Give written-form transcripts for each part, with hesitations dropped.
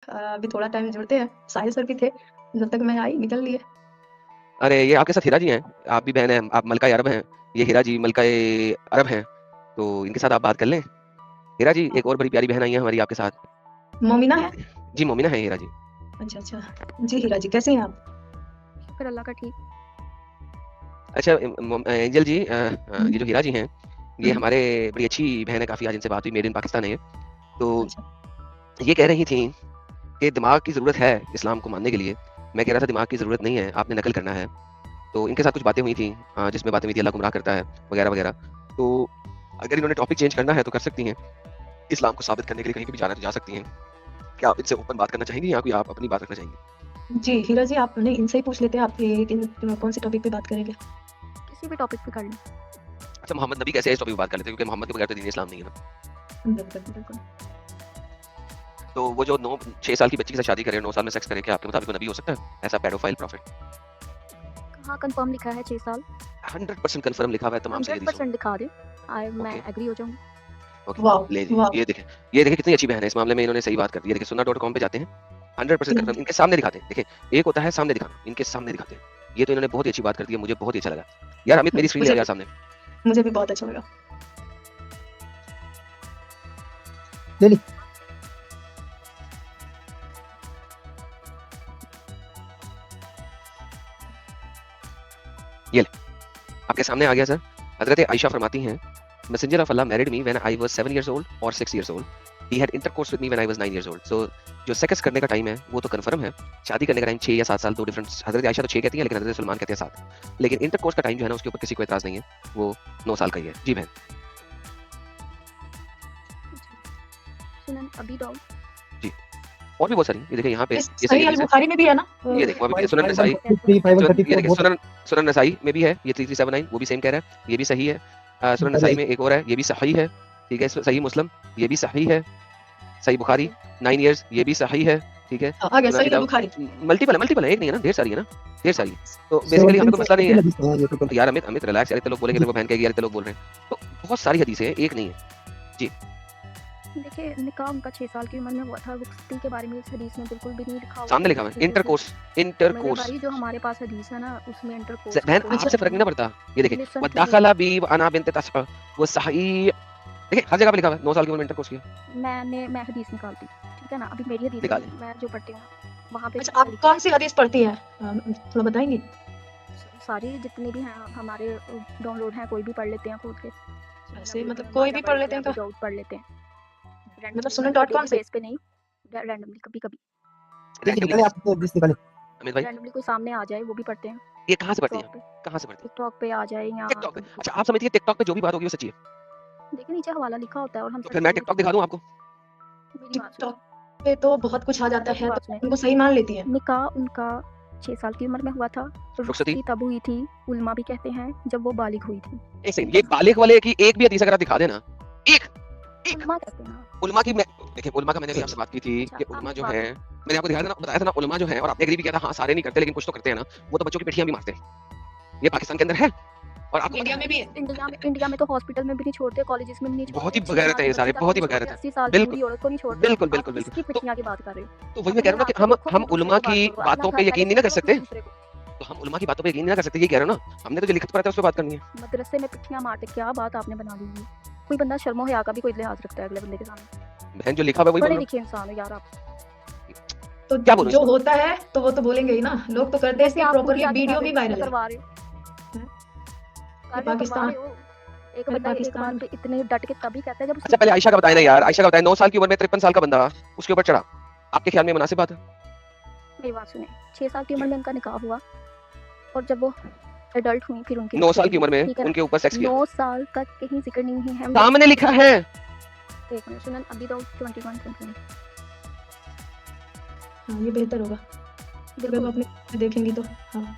अभी थोड़ा टाइम जुड़ते हैं, साहिल सर भी थे, जब तक मैं आई निकल लिए। अरे ये आपके साथ हीरा जी हैं, आप भी बहन हैं, आप मलका अरब हैं, ये हीरा जी मलका अरब हैं, तो इनके साथ आप बात कर लें। हीरा जी एक और बड़ी प्यारी बहन आई है हमारी आपके साथ। मोमिना है? जी मोमिना है हीरा जी। अच्छा अच्छा। जी हीरा जी कैसे हैं आप? शुक्र अल्लाह का ठीक। अच्छा एंजल जी, ये जो हीरा जी हैं ये हम्म, हमारे बड़ी अच्छी बहन है, काफ़ी आज इनसे बात हुई, मेड इन पाकिस्तान है ये। तो अच्छा। ये कह रही थी कि दिमाग की ज़रूरत है इस्लाम को मानने के लिए। मैं कह रहा था दिमाग की ज़रूरत नहीं है, आपने नकल करना है। तो इनके साथ कुछ बातें हुई थी, जिसमें बातें हुई थी अल्लाह गुमराह करता है वगैरह वगैरह। तो अगर इन्होंने टॉपिक चेंज करना है तो कर सकती हैं, इस्लाम को साबित करने के लिए कहीं भी जाना तो जा सकती हैं। क्या आप इनसे ओपन बात करना चाहेंगी या कोई आप अपनी बात रखना चाहेंगी? जी हीरा जी आप नहीं इनसे ही पूछ लेते हैं, आप कौन से टॉपिक पे बात करेंगे? किसी भी टॉपिक पे कर लें। अच्छा मोहम्मद नबी कैसे है इस टॉपिक पे बात कर लेते हैं, क्योंकि मोहम्मद के बगैर तो दीन इस्लाम नहीं है ना। बिल्कुल बिल्कुल। तो वो जो 6 साल की बच्ची के साथ शादी करे, 9 साल में सेक्स करे, क्या आपके मुताबिक वो नबी हो सकता है, ऐसा पेडोफाइल प्रॉफिट? कहाँ कंफर्म लिखा है 6 साल? 100% कंफर्म लिखा हुआ है तमाम सही हदीसों में। 100% दिखा दे। मैं ओके एग्री हो जाऊंगी। ओके वाह ले जी, वाह। ये देखें कितनी अच्छी बहन है, इस मामले में इन्होंने सही बात कर दी है। देखिए सुन्ना.com पे जाते हैं, 100% कंफर्म इनके सामने दिखाते हैं। देखिए एक होता है सामने दिखाना, इनके सामने दिखाते हैं। ये तो इन्होंने बहुत ही अच्छी बात कर दी है, मुझे बहुत ही अच्छा लगा। यार अमित मेरी स्क्रीन ले मुझे आ यार भी सामने। मुझे भी बहुत अच्छा लगा। ले ली। ये ले, आपके सामने आ गया सर। हजरत आयशा फरमाती हैं, messenger of Allah married me when I was 7 years old और 6 years old. He had intercourse with me when I was 9 years old. So जो सेक्स करने का टाइम है वो तो कंफर्म है, शादी करने का टाइम 6 या 7 साल, दो डिफरेंट। हजरत आयशा तो 6 कहती है लेकिन हजरत सलमान कहते हैं 7। लेकिन इंटरकोर्स का टाइम जो है ना उसके ऊपर किसी को एतराज नहीं है, वो 9 साल का ही है। जी बहन। सुनन अबी दाऊद। जी और भी बहुत सारी, ये देखिए यहाँ पे इस ये सही सही अल हदीस है। बुखारी में भी है ना? ये देखो वहाँ पे सुनन नसाई, 5133 5134 ये देखिए बहुत सुनन नसाई में भी है, ये 3379 वो भी सेम कह रहा है, ये भी सही है। सुनन नसाई में एक और है, ये भी सही है। ठीक है, सही मुस्लिम ये भी सही है। सही बुखारी 9 इयर्स ये भी सही है। ठीक है, आ गया सही अल बुखारी। मल्टीपल है, एक नहीं है ना, ढेर सारी है ना, ढेर सारी है। तो बेसिकली हमें कोई मसला नहीं है यार। अमित रिलैक्स यार, इतने लोग बोलेंगे, तेरे को बहन कहेगी यार इतने लोग बोल रहे हैं। तो बहुत सारी हदीसें हैं, एक नहीं है। जी देखिए निकाह उनका 6 साल की उम्र में हुआ था। रुखसती के बारे में इस हदीस में बिल्कुल भी नहीं लिखा हुआ। सामने लिखा हुआ है इंटरकोर्स। मेरे भाई जो हमारे पास हदीस है ना उसमें इंटरकोर्स बहन आपसे फर्क नहीं ना पड़ता। ये देखिए वदाखला बी अना बिनत तसअ वो सही। देखिए हर जगह पे लिखा हुआ है 9 साल की उम्र में इंटरकोर्स किया। मैं हदीस निकालती हूँ, ठीक है ना। अभी मेरी हदीस निकालें। मैं जो पढ़ती हूँ वहाँ पे अच्छा आप कौन सी हदीस पढ़ती हैं, थोड़ा बताएंगी? सारी जितनी भी हैं हमारे डाउनलोड हैं, कोई भी पढ़ लेते हैं खुद के। ऐसे मतलब कोई भी पढ़ लेते हैं तो पढ़ लेते हैं मतलब सुनन.com से बेस पे नहीं, रैंडमली कभी कभी निकाले आप तो दिस निकाले। अमित भाई रैंडमली कोई सामने आ जाए वो भी पढ़ते हैं। ये कहाँ से पढ़ती हैं, कहाँ से पढ़ती हैं? टिकटॉक पे आ जाए या टिकटॉक पे। अच्छा आप समझती हैं टिकटॉक पे जो भी बात होगी वो सच्ची है? देखिए नीचे हवाला लिखा होता है और हम तो फिर मैं टिकटॉक दिखा दूं आपको? मेरी बात सुनो। टिकटॉक पे तो बहुत कुछ आ जाता है, तो उनको सही मान लेती हैं। निकाह उनका 6 साल की उम्र में हुआ था। रुखसती तब हुई थी, उलमा भी कहते हैं जब वो बालिग हुई थी। एक सेकंड, ये बालिग वाले की एक भी हदीस अगर आप दिखा देना, एक उलमा कहते हैं उलमा की। मैं देखिए उलमा का मैंने भी आपसे बात की थी कि उलमा जो है, मैंने आपको बताया था ना उलमा जो है, और आपने एग्री भी किया था हाँ सारे नहीं करते लेकिन कुछ तो करते हैं ना, वो तो बच्चों की पिठियां भी मारते हैं। ये पाकिस्तान के अंदर है और आपको इंडिया में भी है। इंडिया में तो हॉस्पिटल में भी नहीं छोड़ते, कॉलेजेस में भी नहीं छोड़ते। बहुत ही बगैरत है ये सारे, बहुत ही बगैरत है। 80 साल की बूढ़ी औरत को नहीं छोड़ते। बिल्कुल बिल्कुल बिल्कुल। इसकी पिठियां की बात कर रहे हो। तो वही मैं कह रहा हूँ ना कि हम उलमा की बातों पे यकीन नहीं ना कर सकते। तो हम उलमा की बातों पे यकीन नहीं ना कर सकते, ये कह रहे हो ना। हमने तो जो लिखत पढ़ा था उस पे बात करनी है। मदरसे में पिठियां मारते, क्या बात आपने बना ली है। कोई बंदा शर्मो हया का भी कोई लिहाज रखता है अगले बंदे के सामने? बहन जो लिखा हुआ है वही बोल बड़े रहा लिखे इंसान हो यार आप। तो क्या बोलूं जो होता है तो वो तो बोलेंगे ही ना, लोग तो करते हैं, इसकी प्रॉपरली वीडियो भी वायरल है। करवा रहे पाकिस्तान एक बंदा एक बात पे इतने डट के तभी कहता है जब। अच्छा पहले आयशा का बताएं ना यार, आयशा का बताएं। 9 साल की उम्र में 53 साल का बंदा उसके ऊपर चढ़ा, आपके ख्याल में मुनासिब बात है? मेरी बात सुने, 6 साल की उम्र में उनका निकाह हुआ और जब वो एडल्ट हुई फिर उनकी 9 साल की उम्र में उनके ऊपर सेक्स किया। 9 साल का कहीं जिक्र नहीं है। सामने लिखा है। एक मिनट सुनन अभी तो 21 हाँ ये बेहतर होगा अगर वो अपने देखेंगी तो। हाँ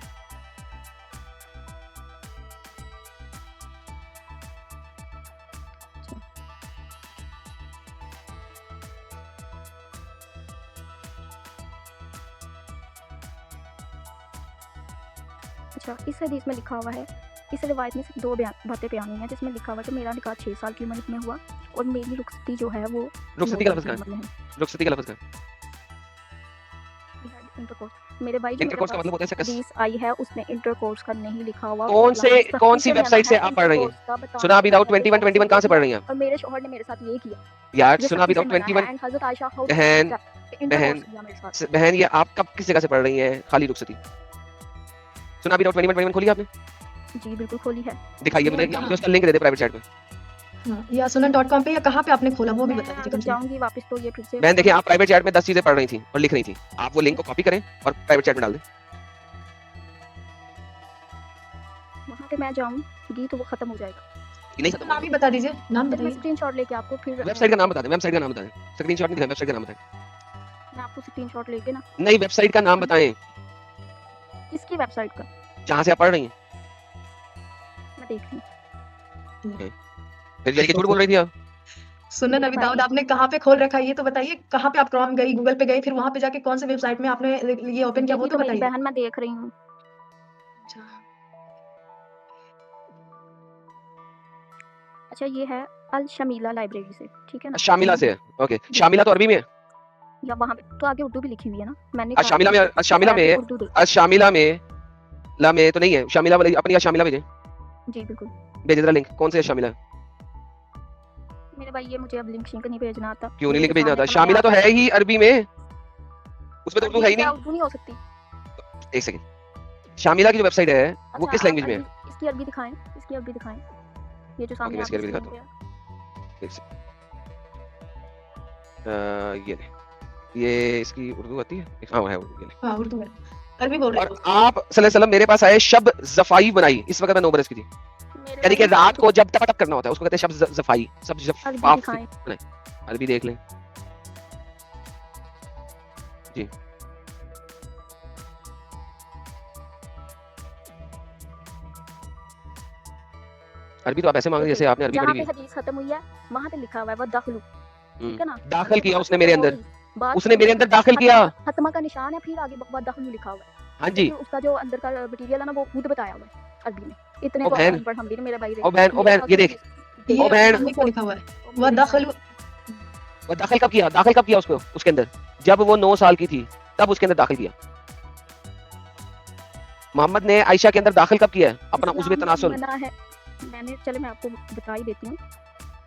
अच्छा इस हदीस में लिखा हुआ है, इस रिवायत में सिर्फ 2 बातें बयान हुई हैं जिसमें लिखा हुआ है कि मेरा निकाह 6 साल की उम्र में हुआ और मेरी रुखसती जो है वो रुखसती का लफ्ज़ कहाँ है? रुखसती का लफ्ज़ कहाँ है? इंटरकोर्स मेरे भाई जो इंटरकोर्स का मतलब होता है सेक्स। हदीस आई है उसमें इंटरकोर्स का नहीं लिखा हुआ। कौन सी वेबसाइट से आप पढ़ रही हैं? सुना विदाउट 21 कहां से पढ़ रही हैं? और मेरे शौहर ने मेरे साथ ये किया यार सुना without 21 and Hazrat Ayesha how बहन बहन ये आप कब किस जगह से पढ़ रही हैं? खाली रुखसती सुना विदाउट 21 खोली आपने? जी बिल्कुल खोली है। दिखाइए मुझे उसका लिंक दे दे प्राइवेट चैट में। हाँ, या sunan.com पे या कहाँ पे आपने खोला वो भी बता दीजिए। जाऊंगी वापस तो ये फिर से बहन देखिए आप प्राइवेट चैट में 10 चीजें पढ़ रही थी और लिख रही थी, आप वो लिंक को कॉपी करें और प्राइवेट चैट में डाल दें। वहाँ पे मैं जाऊंगी तो वो खत्म हो जाएगा। नहीं खत्म नाम ही बता दीजिए, नाम फिर मैं बताइए। स्क्रीनशॉट लेके आपको फिर वेबसाइट का नाम बता दें, वेबसाइट का नाम बता दें। स्क्रीनशॉट नहीं दिखाएं, वेबसाइट का नाम बताएं। मैं आपको स्क्रीनशॉट लेके ना नहीं वेबसाइट का नाम बताएं किसकी वेबसाइट का जहां से आप पढ़ रही हैं। मैं देख रही हूँ। फिर ये झूठ बोल रही थी आप। सुनन अभी दाऊद आपने कहाँ पे खोल रखा है ये तो बताइए। कहाँ पे आप क्रोम गई, गूगल पे गई, फिर वहाँ पे जाके कौन से वेबसाइट में आपने ये ओपन किया वो तो मेरी बताइए। बहन मैं देख रही हूँ। अच्छा ये है अल शमीला लाइब्रेरी से, ठीक है ना? शामिला से है, ओके। शामिला तो अरबी में है। या वहाँ पे तो आगे उर्दू भी लिखी हुई है ना? मैंने शामिला में शामिला में उर्दू दे शामिला में ला में तो नहीं है। शामिला वाली अपनी शामिला भेजें, जी बिल्कुल। भेज जरा लिंक। कौन से है शामिला? मेरे भाई ये मुझे अब लिंक शिंक नहीं भेजना आता। क्यों नहीं लिंक भेजना आता? शामिला तो है ही अरबी में, उसमें तो उर्दू है ही नहीं। उर्दू नहीं हो सकती। एक सेकंड, शामिला की जो वेबसाइट है वो किस लैंग्वेज में है? इसकी अरबी दिखाएं, इसकी अरबी दिखाएं। ये जो सामने मैं इसकी अरबी आपके दिखाता screen पे है। एक सेकंड, ये ले, ये इसकी उर्दू आती है? हाँ है उर्दू, ये ले। हाँ उर्दू है, अरबी बोल रहे और आप सल्लल्लाहु अलैहि वसल्लम मेरे पास आए शब जफाई बनाई। इस वक्त मैं 9 बरस की थी, मेरे यानी कि भाई रात को जब टप करना होता है उसको कहते हैं शब जफाई। सब अरबी जफाफ दिखाएं। अरबी देख लें जी। अरबी तो आप ऐसे मांग रहे हैं जैसे आपने अरबी जहाँ पढ़ी पे हुई है। हदीस खत्म हुई है वहाँ पे लिखा हुआ है वदखलू, ठीक है ना? दाखिल किया उसने मेरे अंदर, बात उसने मेरे अंदर दाखिल किया। खत्मा का निशान है, फिर आगे वदखलू लिखा हुआ है। हाँ जी। फिर उसका जो अंदर का मटेरियल है ना वो खुद बताया हुआ है अरबी में। इतने ओ तो बहन, अनपढ़ हम भी नहीं, मेरे भाई ओ बहन ये देख, ये ओ बहन अरबी पे लिखा हुआ है वह दाखिल। वो दाखिल कब किया? दाखिल कब किया उसको उसके अंदर? जब वो 9 साल की थी तब उसके अंदर दाखिल किया। मोहम्मद ने आयशा के अंदर दाखिल कब किया है अपना उज़्वे तनासुल? मना है। मैंने चले मैं आपको बता ही देती हूँ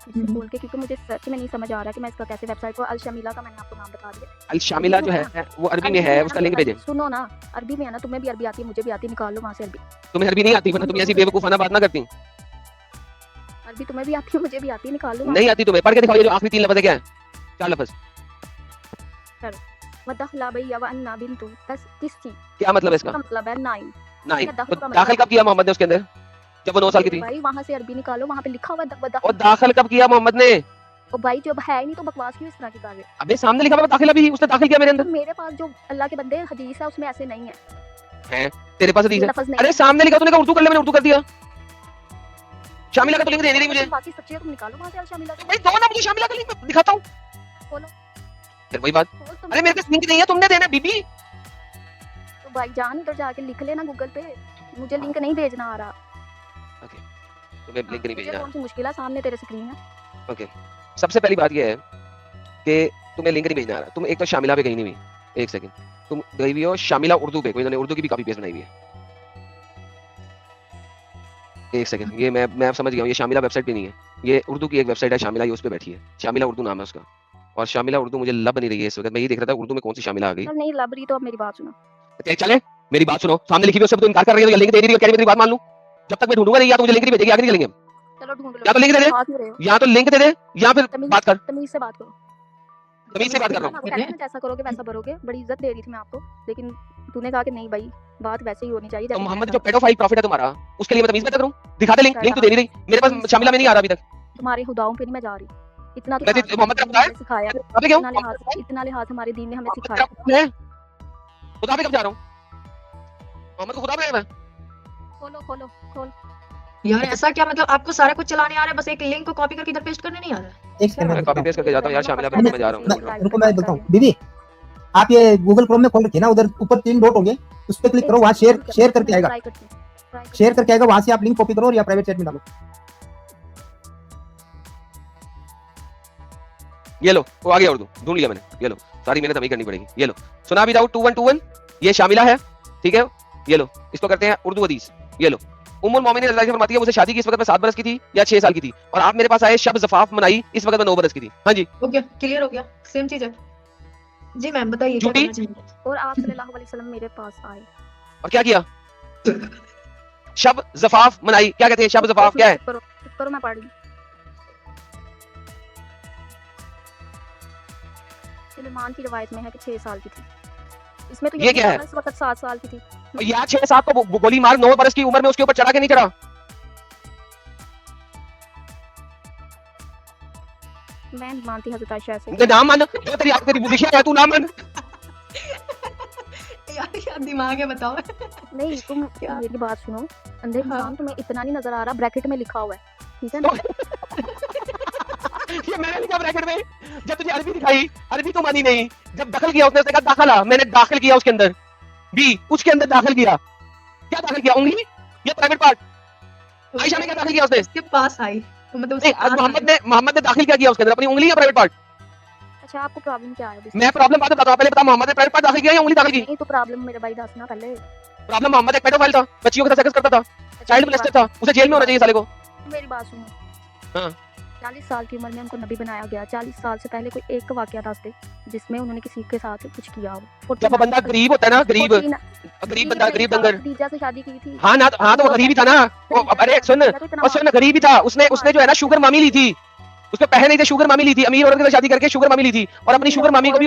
इससे बोल के, क्योंकि मुझे सच में नहीं समझ आ रहा कि मैं इसका कैसे वेबसाइट को अल शमीला का मैंने आपको नाम बता दिया। अल शामिला जो है वो अरबी में है, उसका लिंक भेजें। सुनो ना, अरबी में है ना, तुम्हें भी अरबी आती है मुझे भी आती है, निकाल लो वहाँ से अरबी। तुम्हें अरबी नहीं आती वरना तुम ऐसी बेवकूफाना बात ना करती। अरबी तुम्हें भी आती है मुझे भी आती है, निकाल लो। नहीं आती तुम्हें, पढ़ के दिखाओ। ये जो आखिरी 3 लफ्ज है क्या है? 4 लफ्ज। वदखला भैया व अन्ना बिन्तु तिस्सी, क्या मतलब है इसका? मतलब है 9। नहीं तो दाखिल कब किया मोहम्मद ने उसके अंदर जब वो 9 साल की थी? भाई वहाँ से अरबी निकालो, वहाँ पे लिखा हुआ है और दाखिल कब किया मोहम्मद ने? ओ भाई जब है ही नहीं तो बकवास क्यों इस तरह की कर रहे हो? अबे सामने लिखा हुआ दाखिल अभी उसने दाखिल किया मेरे अंदर। मेरे पास जो अल्लाह के बंदे हदीस है उसमें ऐसे नहीं है। हैं तेरे पास हदीस है? लफ्ज नहीं अरे सामने लिखा, तूने कहा उर्दू कर ले, मैंने उर्दू कर दिया। शामिला का तो लिंक दे नहीं मुझे। बाकी सच्ची है तुम निकालो वहाँ से अल शमीला भाई दो ना मुझे शामिला का लिंक दिखाता हूँ। खोलो फिर वही बात, खोल तुम। अरे मेरे पास लिंक नहीं है, तुमने देना बीबी। तो भाई जान उधर जाके लिख लेना गूगल पे, मुझे लिंक नहीं भेजना आ रहा। तुम्हें लिंक नहीं मुझे भेजना। कौन सी मुश्किल है, सामने तेरे स्क्रीन है। ओके, सबसे पहली बात यह है कि तुम्हें लिंक नहीं भेजना आ रहा। तुम एक तो शामिला पे गई नहीं हुई, एक सेकंड, तुम गई हुई हो शामिला उर्दू पे, कोई उर्दू की भी कॉपी पेस्ट बनाई हुई है। एक सेकंड, ये मैं अब समझ गया हूँ, ये शामिला वेबसाइट पे नहीं है, ये उर्दू की एक वेबसाइट है शामिला, ये उस पे बैठी है। शामिला उर्दू नाम है उसका, और शामिला उर्दू मुझे लब नहीं रही है इस वक्त। मैं ये देख रहा था उर्दू में कौन सी शामिला आ गई। नहीं लबरी तो अब मेरी बात सुनो। चले मेरी बात सुनो, सामने लिखी हुई उससे तो इनकार कर रही है, लिंक दे रही है, कह रही है मेरी बात मान लूं। जब तक मैं ढूंढूंगा नहीं, या तो मुझे लिंक नहीं भेजेगी, आगे नहीं चलेंगे। चलो ढूंढ लो, या तो लिंक दे दे, हाथ में रहे हो, या तो लिंक दे दे, या फिर बात कर। तमीज से बात करो। तमीज से बात कर रहा हूँ। कहते हैं जैसा करोगे वैसा भरोगे, बड़ी इज्जत दे रही थी मैं आपको, लेकिन तूने कहा कि नहीं भाई बात वैसे ही होनी चाहिए। तो मोहम्मद जो पेडोफाइल प्रॉफिट है तुम्हारा, उसके लिए मैं तमीज बात करूं? दिखा दे लिंक, लिंक तो दे नहीं रही मेरे पास, शामिला में नहीं आ रहा अभी तक। तुम्हारे हुदाओं पे नहीं मैं जा रही, इतना तो वैसे मोहम्मद का बताया सिखाया, अबे क्यों इतना लिहाज हमारे दीन ने हमें मोहम्मद सिखाया। का कौन है? खुदा पे कब जा रहा हूं? मोहम्मद को खुदा पे मैं खोलो खोलो खोल। यार ऐसा क्या मतलब आपको सारा कुछ चलाने आ रहा है, बस एक लिंक को कॉपी करके इधर पेस्ट करने नहीं आ रहा है? एक सेकंड कॉपी पेस्ट करके जाता हूं यार, शामिला पे मैं जा रहा हूं। रुको मैं बोलता हूँ। दीदी आप ये गूगल क्रोम में खोल रखिए ना, उधर ऊपर 3 डॉट होंगे, उस पर क्लिक करो, वहाँ शेयर करके आएगा, शेयर करके आएगा, वहाँ से आप लिंक कॉपी करो और या प्राइवेट चैट में डालो। ये लो वो आ गया उर्दू, ढूंढ लिया मैंने। ये लो, सारी मेहनत हमें करनी पड़ेगी। ये लो, सुना विदाउट 2121 ये शामिला है, ठीक है, ये लो, इसको करते हैं उर्दू हदीस, ये लो। उम्मुल मोमिनीन रज़ियल्लाहु अन्हा फरमाती है मुझे शादी की इस वक्त मैं 7 बरस की थी या 6 साल की थी, और आप मेरे पास आए शब ज़फ़ाफ मनाई इस वक्त मैं 9 बरस की थी। हाँ जी, हो गया, क्लियर हो गया, सेम चीज है। जी मैम बताइए क्या झूठी? करना चाहिए? और आप सल्लल्लाहु अलैहि वसल्लम मेरे पास आए। और क्या किया? शब ज़फ़ाफ मनाई, क्या कहते हैं शब ज़फ़ाफ क्या है? चुप करो मैं पढ़ रही हूँ। सुलेमान की रिवायत में है कि 6 साल की थी। इसमें तो ये क्या है? मैं इस वक्त 7 साल की थी। और यहाँ 6-7 को गोली मार, 9 बरस की उम्र में उसके ऊपर चढ़ा के नहीं चढ़ा? मैं नहीं मानती हज़रत आयशा से। तो नाम मान, जो तेरी बुद्धियाँ है तू नाम मान। यार दिमाग है बताओ। नहीं तुम क्या? मेरी बात सुनो, अंधे हाँ। इंसान तुम्हें इतना नहीं नजर आ रहा, ब्रैकेट में लिखा हुआ है, ठीक है ना? ये मैंने लिखा ब्रैकेट में, जब तुझे अरबी दिखाई, अरबी तो मानी नहीं, जब दखल किया उसने कहा दाखिला, मैंने दाखिल किया उसके अंदर, बी उसके अंदर दाखिल किया, क्या दाखिल किया? उंगली या प्राइवेट पार्ट? आयशा ने क्या दाखिल किया उसने? उसके पास आई तो मतलब उसके नहीं, पास मोहम्मद ने दाखिल क्या किया उसके अंदर, अपनी उंगली या प्राइवेट पार्ट? अच्छा आपको प्रॉब्लम क्या है? मैं प्रॉब्लम बाद में बताऊं, पहले बता मोहम्मद ने प्राइवेट पार्ट दाखिल किया या उंगली दाखिल की? नहीं तो प्रॉब्लम मेरे भाई दसना पहले। प्रॉब्लम मोहम्मद एक पेडोफाइल था, बच्चियों के साथ सेक्स करता था, चाइल्ड मोलेस्टर था, उसे जेल में होना चाहिए साले को। मेरी बात सुनो। हाँ। 40 साल की उम्र में उनको नबी बनाया गया। 40 साल से पहले कोई एक वाकया दस दे जिसमें उन्होंने किसी के साथ कुछ किया हो। जब वो बंदा गरीब होता है ना, गरीब बंदा, गरीब दंगर, खदीजा से शादी की थी। हाँ तो वो गरीब ही था ना। अरे सुन गरीब ही था, उसने जो है ना शुगर मामी ली थी, उसके पहले नहीं थे, शुगर मामी ली थी, अमीर औरत के साथ शादी करके शुगर मामी ली थी, और अपनी शुगर मामी को भी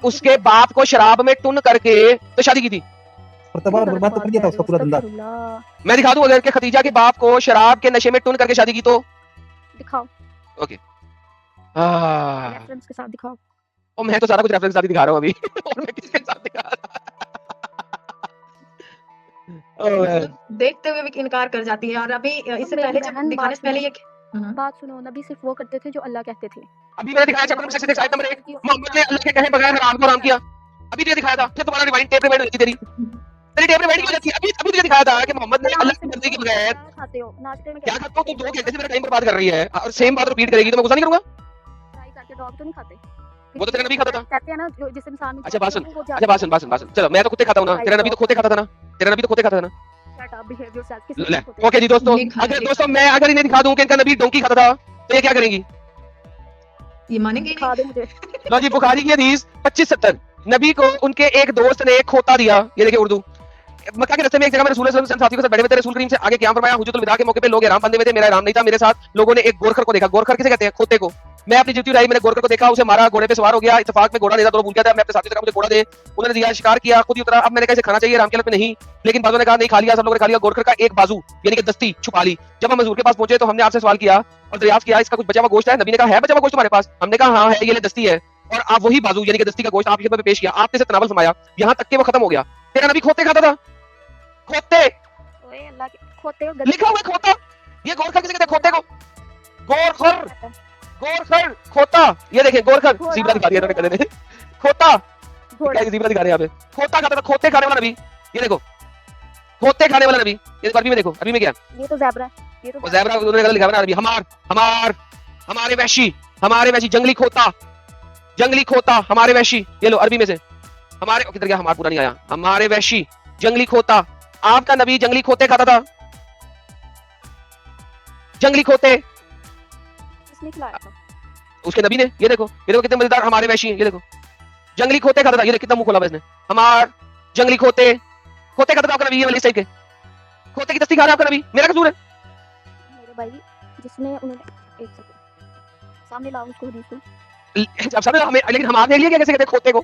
उसके बाप को शराब में टुन करके तो शादी की थी। और तबाह और बर्बाद तो कर दिया था उसका पूरा धंधा। मैं दिखा दूं अगर कि खदीजा के बाप को शराब के नशे में टुन करके शादी की तो? दिखाओ। ओके, रेफरेंस के साथ दिखाओ। और मैं तो सारा कुछ रेफरेंस के साथ ही दिखा रहा हूं अभी। और मैं किसके साथ दिखा रहा? देखते हुए भी इनकार कर जाती है। और अभी इससे मेरी पहले जब बहन दिखाने से पहले ये बात सुनो, नबी सिर्फ वो करते थे जो अल्लाह कहते थे। अभी मैंने दिखाया चैप्टर नंबर 66 आयत नंबर 1, मोहम्मद ने अल्लाह के कहे बगैर हराम को हराम किया। अभी तुझे दिखाया था, फिर तुम्हारा रिवाइंड टेप रिवाइंड होती तेरी टेप रिवाइंड हो जाती है। अभी तुझे दिखाया था कि मोहम्मद ने अल्लाह की मर्जी के बगैर खाते हो नाश्ते में क्या खाता हूं? तू 2 घंटे से मेरा टाइम बर्बाद कर रही है और सेम बात रिपीट करेगी तो मैं गुस्सा नहीं करूंगा? फ्राई करके डॉग तो नहीं खाते? वो तो तेरा नबी खाता था। कहते हैं ना जो जिस इंसान में अच्छा बात सुन, चलो मैं तो कुत्ते खाता हूं ना, तेरा नबी तो कुत्ते खाता था ना, तेरा नबी तो कुत्ते खाता था ना। Shut up, behave yourself. किसने ले, होते ओके जी दोस्तों, लिखा है, अगर लिखा दोस्तों मैं अगर इन्हें दिखा दूं कि इनका नबी डोंकी खाता था तो ये क्या करेंगी? ये मानेंगे ही दिखा दो मुझे। लो जी, बुखारी की हदीस 2570, नबी को उनके एक दोस्त ने एक खोता दिया। ये देखिए उर्दू, मक्का के रास्ते में एक जगह में रसूल सल्लल्लाहु अलैहि वसल्लम साथियों के साथ बैठे हुए थे। रसूल करीम से आगे क्या फरमाया, हुज्जतुल विदा के मौके पे लोग इहराम बांधे हुए थे, मेरा इहराम नहीं था, मेरे साथ लोगों ने एक गोरखर को देखा। गोरखर किसे कहते हैं? खोते को। मैं अपनी जूती उड़ाई, मैंने गोरखर को देखा, उसे मारा, घोड़े पे सवार हो गया। इत्तेफाक में घोड़ा लेना तो भूल गया था, मैं अपने साथी से कहा मुझे घोड़ा दे, उन्होंने दिया, शिकार किया, खुद ही उतरा। अब मैंने कहा इसे खाना चाहिए, राम के हालत में नहीं, लेकिन बाजू ने कहा नहीं खा लिया, सब लोगों ने खा लिया। गोरखर का एक बाजू यानी कि दस्ती छुपा ली। जब हम हजूर के पास पहुंचे तो हमने आपसे सवाल किया और दरियाफ्त किया इसका कुछ बचा हुआ गोश्त है? नबी ने कहा है बचा हुआ गोश्त तुम्हारे पास? हमने कहा हाँ है, ये ले दस्ती है, और आप वही बाजू यानी कि दस्ती का गोश्त आपकी खिदमत में पेश किया, आपने इसे तनावल फरमाया, यहाँ तक कि वो खत्म हो गया। तेरा नबी खोते खाता था? खोते ओए अल्लाह के खोते हो, लिखा हुआ है खोता। ये गोरखर किसे कहते हैं? खोते को गोरखर, गोरखर खोता। ये देखिए गोरखर, ज़ीब्रा दिखा दिया इन्होंने, कहते खोता, क्या ज़ीब्रा दिखा रहे हैं यहाँ पे? खोता खाता था, खोते खाने वाला नबी। ये देखो खोते खाने वाला नबी, ये अरबी में देखो, अरबी में क्या? ये तो ज़ेब्रा है, ये तो वो ज़ेब्रा उन्होंने गलत लिखा है ना अरबी। हमारे वहशी जंगली खोता, जंगली खोता, हमारे वहशी। ये लो अरबी में से हमारे, किधर गया? हमारा पूरा नहीं आया। हमारे वहशी जंगली खोता। आपका नबी जंगली खोते खाता था? जंगली खोते किसने खिलाया था? उसके नबी ने। ये देखो कितने मजेदार, हमारे वैशी। ये देखो जंगली खोते खाता था, ये देखो कितना मुंह खोला इसने। हमार जंगली खोते खाता था आपका नबी, ये वाली टाइप के खोते की दस्ती खा रहा है आपका नबी, मेरा कसूर है? मेरे भाई जिसने उन्होंने, एक सेकंड सामने लाओ उसको, हदीस को। जब सामने हमें, लेकिन हम देख लिया क्या कैसे कहते हैं खोते को?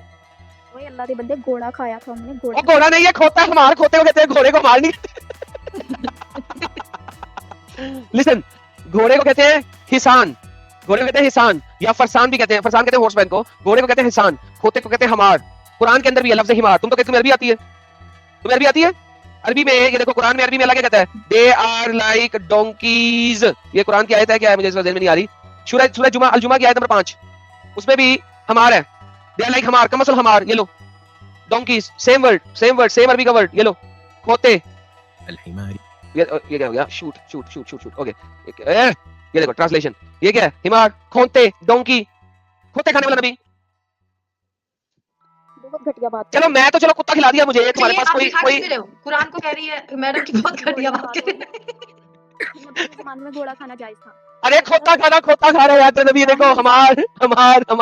ओए अल्लाह के बंदे, घोड़ा खाया था उन्होंने, वो घोड़ा नहीं है, खोता है। हमार खोते को कहते हैं, घोड़े को मार नहीं। लिसन, घोड़े को कहते हैं हिसान, घोड़े को कहते हैं हिसान, या फरसान भी कहते हैं, फरसान कहते हैं हॉर्समैन को, घोड़े को कहते हैं हिसान, खोते को कहते हैं हमार। कुरान के अंदर भी है लफ्ज़ हिमार। तुम तो कहते, तुम्हें अरबी आती है? तुम्हें अरबी आती है? अरबी में ये देखो, कुरान में अरबी में अल्लाह क्या कहता है? They are like donkeys. ये कुरान की आयत है, क्या है मुझे इसका ज़हन में नहीं आ रही। सूरह जुमा, अल जुमा की आयत नंबर 5, उसमें भी हमार है। दे आर लाइक हमार, कमसल हमार। ये लो डोंकीज, सेम वर्ड, सेम अरबी का वर्ड। ये लो खोते, ये क्या हो गया? शूट। ओके, ये देखो ट्रांसलेशन, ये क्या है? हिमार, खोते, डोंकी, खोते खाने वाला नबी। घटिया बात चलो मैं तो चलो कुत्ता खिला दिया मुझे, तुम्हारे ये पास आप कोई दिखा कोई किससे रहे हो? कुरान को कह रही है मैडम की बहुत घटिया बात कर रही है। नबी के ज़माने में घोड़ा खाना जायज़ था। अरे खोता खा रहे हैं तो नबी देखो हमार घोड़ा खाना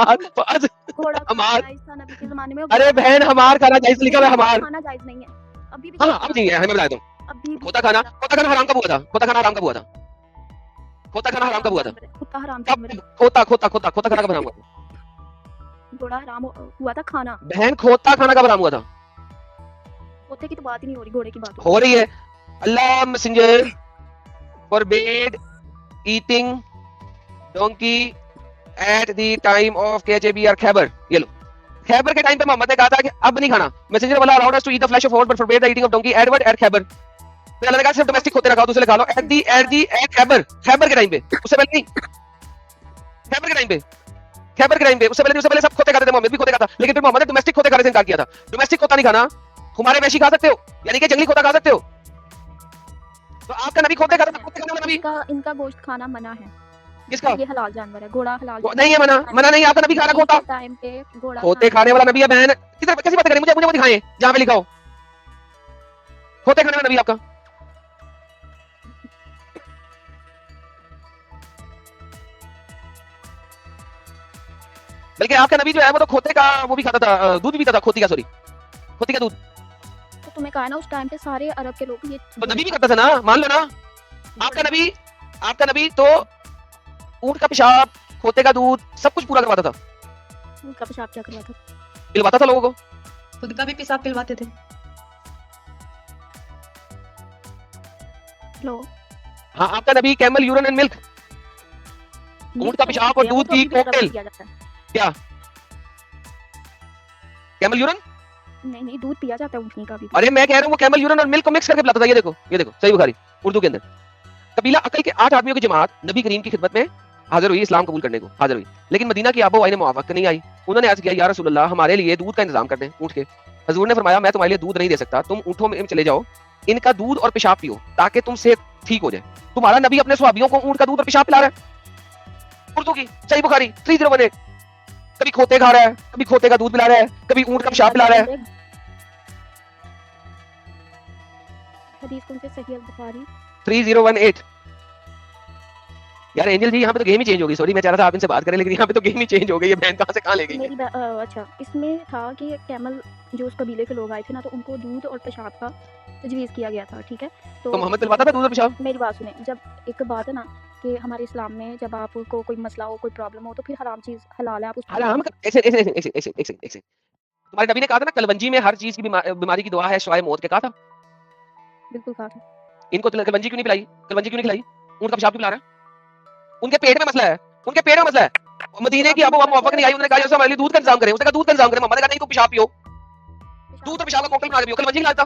हमार जायज़ था नबी के ज़माने में। अरे बहन हमार खाना जायज़ लिखा हुआ है हमार। खाना जायज़ नहीं है। अभी भी हाँ अब नहीं है, हमें बता दो। अभी भी खोता खाना हराम कब हुआ था? खोता खाना हराम कब हुआ था? खोता खाना हराम कब हुआ था? कुत्ता हराम कब खोता खाना कब हराम हुआ था? घोड़ा हराम हुआ था खाना। बहन खोता खाना कब हराम हुआ था? खोते की तो बात ही नहीं हो रही, घोड़े की बात हो रही है। अल्लाह messenger forbade eating donkey at the time of KJB or Khaybar। ये लो खैबर के टाइम पे मोहम्मद ने कहा था कि अब नहीं खाना। मैसेंजर वाला allowed us to eat the flesh of horse but forbade the eating of donkey at Khaybar. फिर अल्लाह ने कहा सिर्फ डोमेस्टिक खोते रखा दूसरे खा लो एट खैबर के टाइम पे। उससे पहले नहीं, खैबर के टाइम पे उससे पहले सब खोते खाते थे, मोहम्मद भी खोते खाता, लेकिन फिर मोहम्मद ने डोमेस्टिक खोते खाने से इनकार किया था। डोमेस्टिक खोता नहीं खाना, हमारे वैशी खा सकते हो, यानी कि जंगली खोता खा सकते हो। तो आपका नबी खोते खाता था, खोते खाने वाला नबी। इनका गोश्त खाना मना है। किसका? ये हलाल जानवर है, घोड़ा हलाल नहीं है, मना नहीं। आपका नबी खा रहा खोता, टाइम पे घोड़ा खोते खाने वाला नबी है बहन। कैसी बात करें, मुझे वो दिखाएं जहां पे लिखा हो खोते खाने वाला नबी आपका। बल्कि आपका नबी जो है वो तो खोते का वो भी खाता था, दूध भी पीता था, खोती का दूध। तो तुम्हें कहा ना उस टाइम पे सारे अरब के लोग ये तो नबी भी करता था ना, मान लो ना। आपका नबी तो ऊंट का पेशाब, खोते का दूध सब कुछ पूरा करवाता था। उनका पेशाब क्या करवाता? पिलवाता था लोगों को। खुद का भी पेशाब पिलवाते थे। लो हाँ आपका नबी कैमल यूरिन एंड मिल्क, ऊंट का पेशाब और दूध की कॉकटेल। क्या कैमल यूरिन? नहीं दूध पिया जाता है ऊँटनी का भी। अरे मैं कह रहा हूँ वो कैमल यूरिन और मिल्क को मिक्स करके पिलाता था। ये देखो सही बुखारी उर्दू के अंदर। कबीला अकल के 8 आदमियों की जमात नबी करीम की खिदमत में हाजिर हुई, इस्लाम कबूल करने को हाजिर हुई, लेकिन मदीना की आबो हवा ने मुआवक़त नहीं आई। उन्होंने अर्ज़ किया या रसूल अल्लाह हमारे लिए दूध का इंतजाम कर दें ऊँट के। हजूर ने फरमाया मैं तुम्हारे लिए दूध नहीं दे सकता, तुम ऊँटों में चले जाओ, इनका दूध और पेशाब पियो ताकि तुम सेहत ठीक हो जाए। तुम्हारा नबी अपने सहाबियों को ऊँट का दूध और पेशाब पिला रहा है। उर्दू की सही बुखारी 3018। कभी खोते खा रहा है, कभी खोते का दूध पिला रहा है, कभी ऊँट का पेशाब पिला रहा है। हदीस कौन से? सही बुखारी 3018। यार एंजल जी यहाँ पे तो गेम ही चेंज हो गई। सॉरी मैं चाह रहा था आप इनसे बात करें, लेकिन यहाँ पे तो गेम ही चेंज हो गई। ये बहन कहाँ से कहाँ ले गई? मेरी अच्छा इसमें था कि कैमल जो उस कबीले के लोग आए थे ना, तो उनको दूध और पेशाब का तजवीज़ किया गया था, ठीक है। तो मोहम्मद पिलवाता था दूध और पेशाब? मेरी बात सुने, जब एक बात है ना कि हमारे इस्लाम में जब आपको कोई मसला हो, कोई प्रॉब्लम हो, तो फिर हराम चीज़ हलाल है, आप उसको हराम एक सेकंड। तुम्हारे नबी ने कहा था ना कलवंजी में हर चीज की बीमारी की दुआ है शिवाय मौत के, कहा था। बिल्कुल कहा था। इनको कलवंजी क्यों नहीं पिलाई? ऊँट का पेशाब क्यों पिला रहा है? उनके पेट में मसला है। मदीने की आबो मुआवक़त नहीं आई, उन्होंने कहा हमारे लिए दूध का इंतजाम करें। उसने कहा दूध का इंतजाम करें। मोहम्मद ने कहा नहीं, तू पेशाब पियो, दूध और पेशाब का कॉकटेल बना के पियो। कलवंजी खिलाता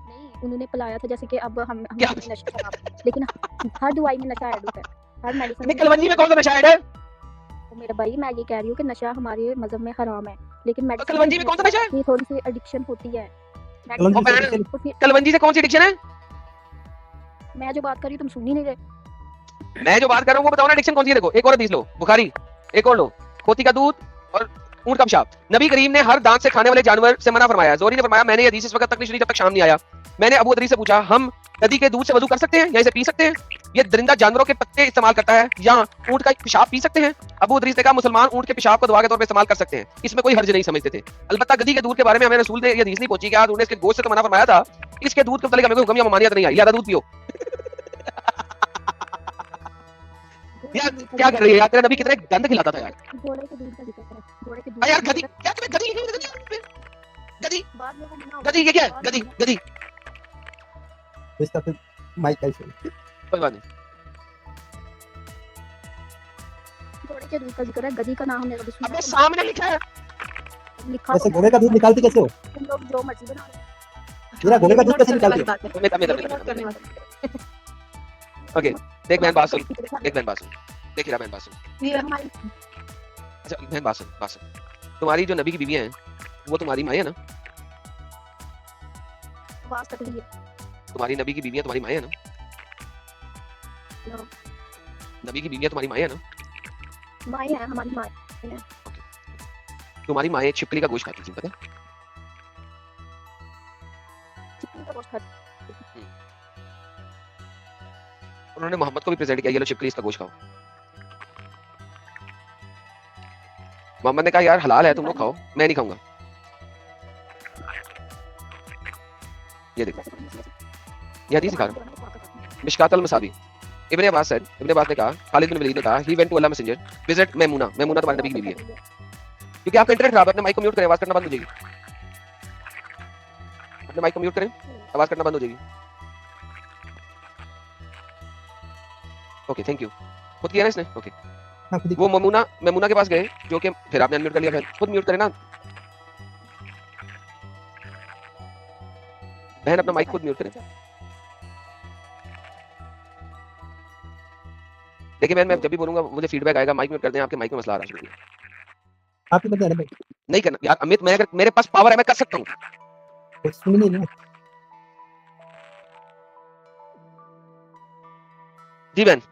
नहीं, उन्होंने पिलाया था जैसे कि अब हम नशा शराब, लेकिन हर दवाई में नशा ऐड होता है, हर मेडिसिन में। कलवंजी में कौन सा नशा ऐड है? मेरा भाई मैं ये कह रही हूँ कि नशा हमारे मजहब में हराम है, लेकिन मेडिसिन कलवंजी में कौन सा नशा है? थोड़ी सी एडिक्शन होती है। कलवंजी से कौन सी एडिक्शन है? मैं जो बात कर रही हूँ तुम सुन ही नहीं रहे। मैं जो बात कर रहा हूँ वो बताओ ना, एडिक्शन कौन सी है? देखो एक और हदीस लो, बुखारी एक और लो, खोती का दूध और ऊंट का पेशाब। नबी करीम ने हर दांत से खाने वाले जानवर से मना फरमाया। जोहरी ने फरमाया मैंने ये हदीस इस वक्त तक नहीं सुनी जब तक शाम नहीं आया। मैंने अबू हदीस से पूछा हम नदी के दूध से वजू कर सकते हैं या इसे पी सकते हैं? ये दरिंदा जानवरों के पत्ते इस्तेमाल करता है या ऊंट का पेशाब पी सकते हैं? अबू हदीस ने कहा मुसलमान ऊंट के पेशाब को दवा के तौर पर इस्तेमाल कर सकते हैं, इसमें कोई हर्ज नहीं समझते थे। अलबत्ता गधी के दूध के बारे में हमें रसूल ने ये हदीस नहीं पहुंची कि आज उन्होंने इसके गोश्त से तो मना फरमाया था, इसके दूध के मतलब हमें कोई हुक्म या ममानियत नहीं आई, ज्यादा दूध पियो। यार क्या कर रही है यार, तेरा नबी कितने गंद खिलाता था यार। घोड़े के दूध का जिक्र है, घोड़े के दूध। यार गधी क्या तुम्हें गधी बाद में वो मना गधी ये क्या है? गधी इसका फिर माइक का इशू। कोई बात नहीं। घोड़े के दूध का जिक्र है, गधी का नाम हमने कभी सुना? अबे सामने लिखा है। लिखा वैसे घोड़े का दूध निकालते कैसे हो? तुम लोग जो मर्जी बना लो। पूरा घोड़े का दूध कैसे निकालते हो? मैं ओके देख बहन बात सुन, देख बहन बात सुन, देख रहा बहन बात सुन। ये अच्छा बहन बात सुन, तुम्हारी जो नबी की बीवी है वो तुम्हारी माँ है ना? आवाज कट रही है। तुम्हारी नबी की बीवियां तुम्हारी माँ है ना? नो। नबी की बीवियां तुम्हारी माँ है ना? माँ है, हमारी माँ है। तुम्हारी माँ छिपकली का गोश्त खाती थी, पता है? छिपकली का गोश्त खाती उन्होंने मोहम्मद को भी प्रेजेंट किया, ये लो छिपकली, इसका गोश्त खाओ। मोहम्मद ने कहा यार हलाल है, तुम लोग खाओ, मैं नहीं खाऊंगा। ये देखो, ये हदीस दिखा रहा हूं, मिशकात अल-मसाबी। इब्न अब्बास said, इब्न अब्बास ने कहा, खालिद बिन वलीद ने कहा, he went to Allah messenger, visit Maimoona. Maimoona तुम्हारे नबी की बीवी है। क्योंकि आपका इंटरनेट खराब है, अपने माइक को म्यूट करें, आवाज करना बंद हो जाएगी। अपने माइक को म्यूट करें, आवाज करना बंद हो जाएगी। Okay, thank you. खुद किया ना इसने? ओके। हाँ, खुद ही वो मैमूना के पास गए, जो कि फिर आपने अनम्यूट कर लिया, फिर खुद म्यूट करें ना। बहन अपना माइक खुद म्यूट करें। देखिए बहन, मैं जब भी बोलूंगा मुझे फीडबैक आएगा, माइक म्यूट कर दें, आपके माइक में मसला आ रहा है। आप ही बता रहे भाई, नहीं करना यार अमित, मैं अगर मेरे पास पावर है मैं कर सकता हूँ। सुन नहीं रहे। जी बहन,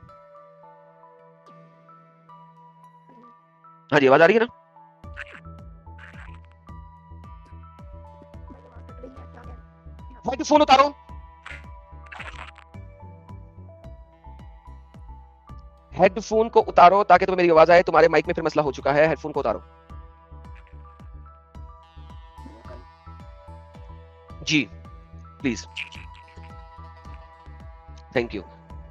हाँ जी, आवाज आ रही है ना? हेडफोन उतारो, हेडफोन को उतारो ताकि तुम्हें मेरी आवाज आए। तुम्हारे माइक में फिर मसला हो चुका है, हेडफोन को उतारो। जी प्लीज, थैंक यू।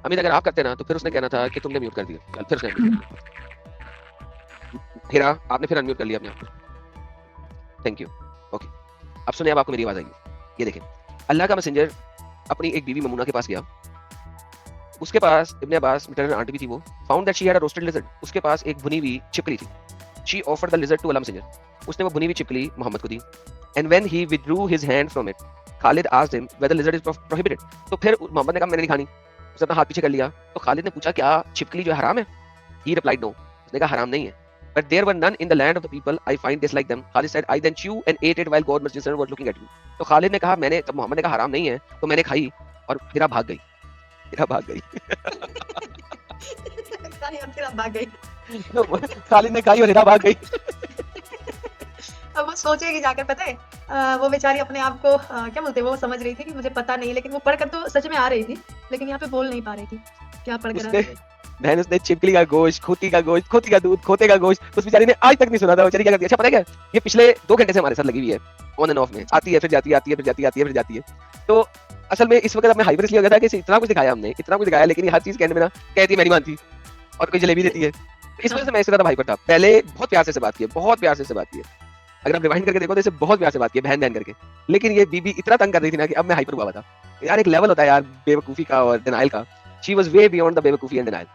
अमित अगर आप करते ना तो फिर उसने कहना था कि तुमने म्यूट कर दिया, फिर उसने फिर आपने फिर अनम्यूट कर लिया अपने आप को। Thank you. ओके, अब सुनिए, अब आपको मेरी आवाज आएगी। ये देखें, अल्लाह का मैसेंजर अपनी एक बीवी ममूना के पास गया। उसके पास इब्ने अब्बास मैटरनल आंटी भी थी। वो found that she had a roasted lizard. उसके पास एक भुनी हुई छिपकली थी। She offered the lizard to Allah messenger. उसने वो भुनी हुई छिपकली मोहम्मद को दी। And when he withdrew his hand from it, Khalid asked him whether lizard is prohibited. तो फिर मोहम्मद ने कहा मैंने नहीं खानी। उसने अपना हाथ पीछे कर लिया। तो खालिद ने पूछा क्या छिपकली जो है हराम है? He replied no. उसने कहा हराम नहीं है। But there were none in the land of the people. I find dislike them. Khalid said, I then chew and ate it while God must discern was looking at me. तो खालिद ने कहा मैंने, जब मोहम्मद ने कहा हराम नहीं है तो मैंने खाई और हिरा भाग गई। हिरा भाग गई। भाग गई। खालिद ने खाई और हिरा भाग गई। अब वो सोचेगी जाकर, पता है वो बेचारी अपने आप को क्या बोलते हैं, वो समझ रही थी कि मुझे पता नहीं, लेकिन वो पढ़कर तो सच में आ रही थी, लेकिन यहाँ पे बोल नहीं पा रही थी क्या पढ़ कर आ रही थी। बहन उसने छिपकली का गोश्त, खोती का गोश्त, खोती का दूध, खोते का गोश्त, उस बेचारी ने आज तक नहीं सुना था। बेचारी क्या करती है अच्छा पता है क्या? ये पिछले 2 घंटे से हमारे साथ लगी हुई है, ऑन एंड ऑफ में, आती है फिर जाती है, आती है फिर जाती है, आती है फिर जाती है। तो असल में इस वक्त हमें हाइपर इसलिए हो गया था कि इतना कुछ दिखाया हमने, इतना कुछ दिखाया, लेकिन हर चीज के एंड में ना कहती है मैं नहीं मानती और कोई जलेबी देती है। तो इस वजह से मैं इससे ज्यादा हाइपर था। पहले बहुत प्यार से बात की है, बहुत प्यार से बात की है। अगर आप रिवाइंड करके देखो तो इसे बहुत प्यार से बात की है, बहन बहन करके। लेकिन ये बीबी इतना तंग कर रही थी ना कि अब मैं हाइपर हुआ था। यार एक लेवल होता है यार बेवकूफी का और डिनाइल का। She was way beyond the बेवकूफी एंड डिनाइल।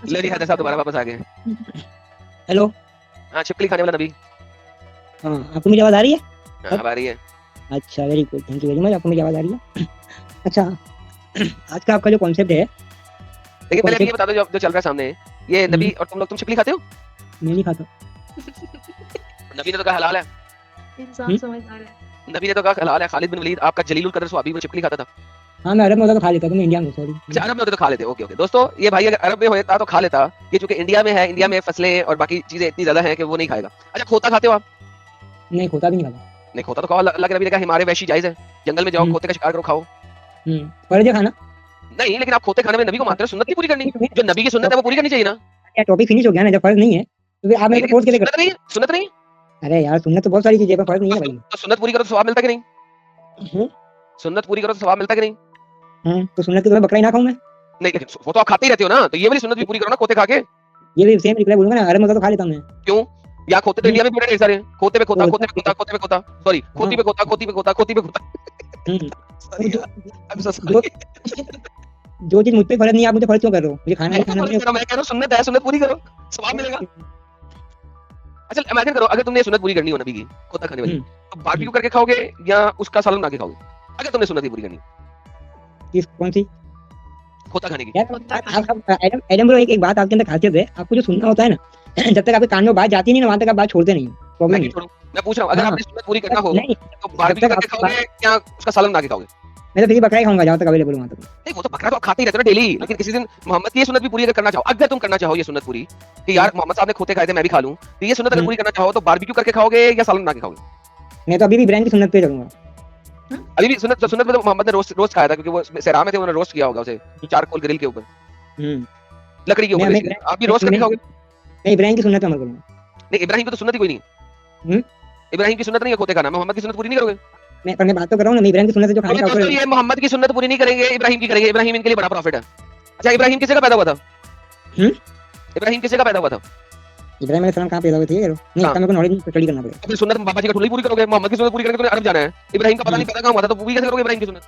लड़ी हैदर साहब दोबारा वापस आ गए। हेलो। हाँ, छिपकली खाने वाला नबी। हाँ, आपको मेरी आवाज आ रही है? हाँ, आ रही है। अच्छा, very good, thank you very much. आपको मेरी आवाज आ रही है? अच्छा, आज का आपका जो कॉन्सेप्ट है, लेकिन पहले ये बता दो जो चल रहा है सामने, ये नबी और तुम लोग, तुम छिपकली खाते हो? मैं नहीं खाता। नबी ने तो कहा हलाल है। इंसान समझदार है। नबी ने तो कहा हलाल है। खालिद बिन वलीद आपका जलीलुल कदर सहाबी वो छिपकली खाता था। हाँ, मैं अरब में होता तो खा लेता, तो मैं इंडिया में, सॉरी। अच्छा, अरब में होते तो खा लेते। ओके ओके दोस्तों, ये भाई अगर अरब में होता तो खा लेता। ये चूंकि इंडिया में है, इंडिया में फसलें और बाकी चीजें इतनी ज्यादा हैं कि वो नहीं खाएगा। अच्छा, खोता खाते हो आप? नहीं, खोता भी नहीं खाता। नहीं, खोता तो खाओ। अल्लाह के नबी ने कहा हमारे वैशी जायज है, जंगल में जाओ खोते का शिकार करो, खाओ। फर्ज है खाना? नहीं, लेकिन आप खोते खाने में नबी को मानते हो, सुन्नत नहीं पूरी करनी। जो नबी की सुन्नत है वो पूरी करनी चाहिए ना। क्या टॉपिक फिनिश हो गया ना? जब फर्ज नहीं है तो फिर आप मेरे को फोर्स के लिए सुन्नत नहीं है, सुन्नत नहीं। अरे यार, सुन्नत तो बहुत सारी चीजें पर फर्ज नहीं है भाई। तो सुन्नत पूरी करो तो सवाब मिलता कि नहीं? सुन्नत पूरी करो तो सवाब मिलता कि नहीं? तो सुन्नत की तो मैं बकरा ही ना खाऊं मैं? नहीं, लेकिन वो तो आप खाते ही रहते हो ना, तो ये वाली सुन्नत भी पूरी करो ना, खोते खा के। ये भी सेम रिप्लाई बोलूंगा ना, अरब में तो खा लेता मैं। क्यों? या खोते तो इंडिया में पूरे ढेर सारे हैं। खोते पे खोता, खोते पे खोता, खोते पे खोता, सॉरी, खोती पे खोता, खोती पे खोता, खोती पे खोता। जो चीज मुझ पे फर्ज नहीं है, आप मुझे फर्ज क्यों कर रहे हो? मुझे खाना है, खाना नहीं है। मैं कह रहा हूं सुन्नत है, सुन्नत पूरी करो, सवाब मिलेगा। अच्छा, इमेजिन करो अगर तुमने सुन्नत पूरी करनी हो नबी की, खोता खाने वाली, तो बारबेक्यू करके खाओगे या उसका सालन बना के खाओगे? अगर तुमने सुन्नत ही पूरी करनी, कौन सी? खोता खाने की। यार एडम ब्रो, एक बात आपके अंदर खासियत है, आपको जो सुनना होता है ना, जब तक आपके कान में बात जाती नहीं ना, वहां तक आप बात छोड़ते नहीं। प्रॉब्लम है। मैं पूछ रहा हूं, अगर आपने सुन्नत पूरी करना हो नहीं, तो बारबेक्यू करके खाओगे या उसका सालन बना के खाओगे? मैं तो फिर भी बकरा ही खाऊंगा जहाँ तक अवेलेबल हुआ तक। नहीं वो तो बकरा तो आप खाते ही रहते हो ना डेली, लेकिन किसी दिन मोहम्मद की ये सुन्नत भी पूरी अगर करना चाहो, अगर तुम करना चाहो ये सुन्नत पूरी कि यार मोहम्मद साहब ने खोते खाए थे मैं भी खा लूं, तो ये सुन्नत अगर पूरी करना चाहो तो बारबेक्यू करके खाओगे या सालन बना के खाओगे? मैं तो अभी भी इब्राहिम की सुन्नत पे चलूंगा। अभी भी सुन्नत में तो मोहम्मद ने रोस्ट खाया था, क्योंकि वो सहरा में थे, उन्होंने रोस्ट किया होगा उसे चारकोल ग्रिल के ऊपर, लकड़ी के ऊपर। आप भी रोस्ट करके खाओगे? मैं इब्राहिम की सुन्नत पे अमल करूंगा। नहीं इब्राहिम की तो सुन्नत ही कोई नहीं है। इब्राहिम की सुन्नत नहीं है खोते खाना, मोहम्मद की सुन्नत पूरी नहीं करोगे? मैं बात तो कर रहा हूँ ना, मैं इब्राहिम की सुन्नत से जो खाने का तो ये मोहम्मद की सुन्नत पूरी नहीं करेंगे, इब्राहिम की करेंगे। इब्राहिम इनके लिए बड़ा प्रॉफिट है। अच्छा इब्राहिम किससे का पैदा हुआ था? इब्राहिम किससे का पैदा हुआ था? इब्राहिम अलैहिस्सलाम कहाँ पैदा हुए थे? नहीं इसका मेरे को नॉलेज स्टडी करना पड़ेगा। अपनी सुन्नत बाबा जी का थोड़ी पूरी करोगे, मोहम्मद की सुन्नत पूरी करेंगे तो अरब जाना है। इब्राहिम का पता नहीं पैदा कहाँ हुआ था, तो पूरी कैसे करोगे इब्राहिम की सुन्नत?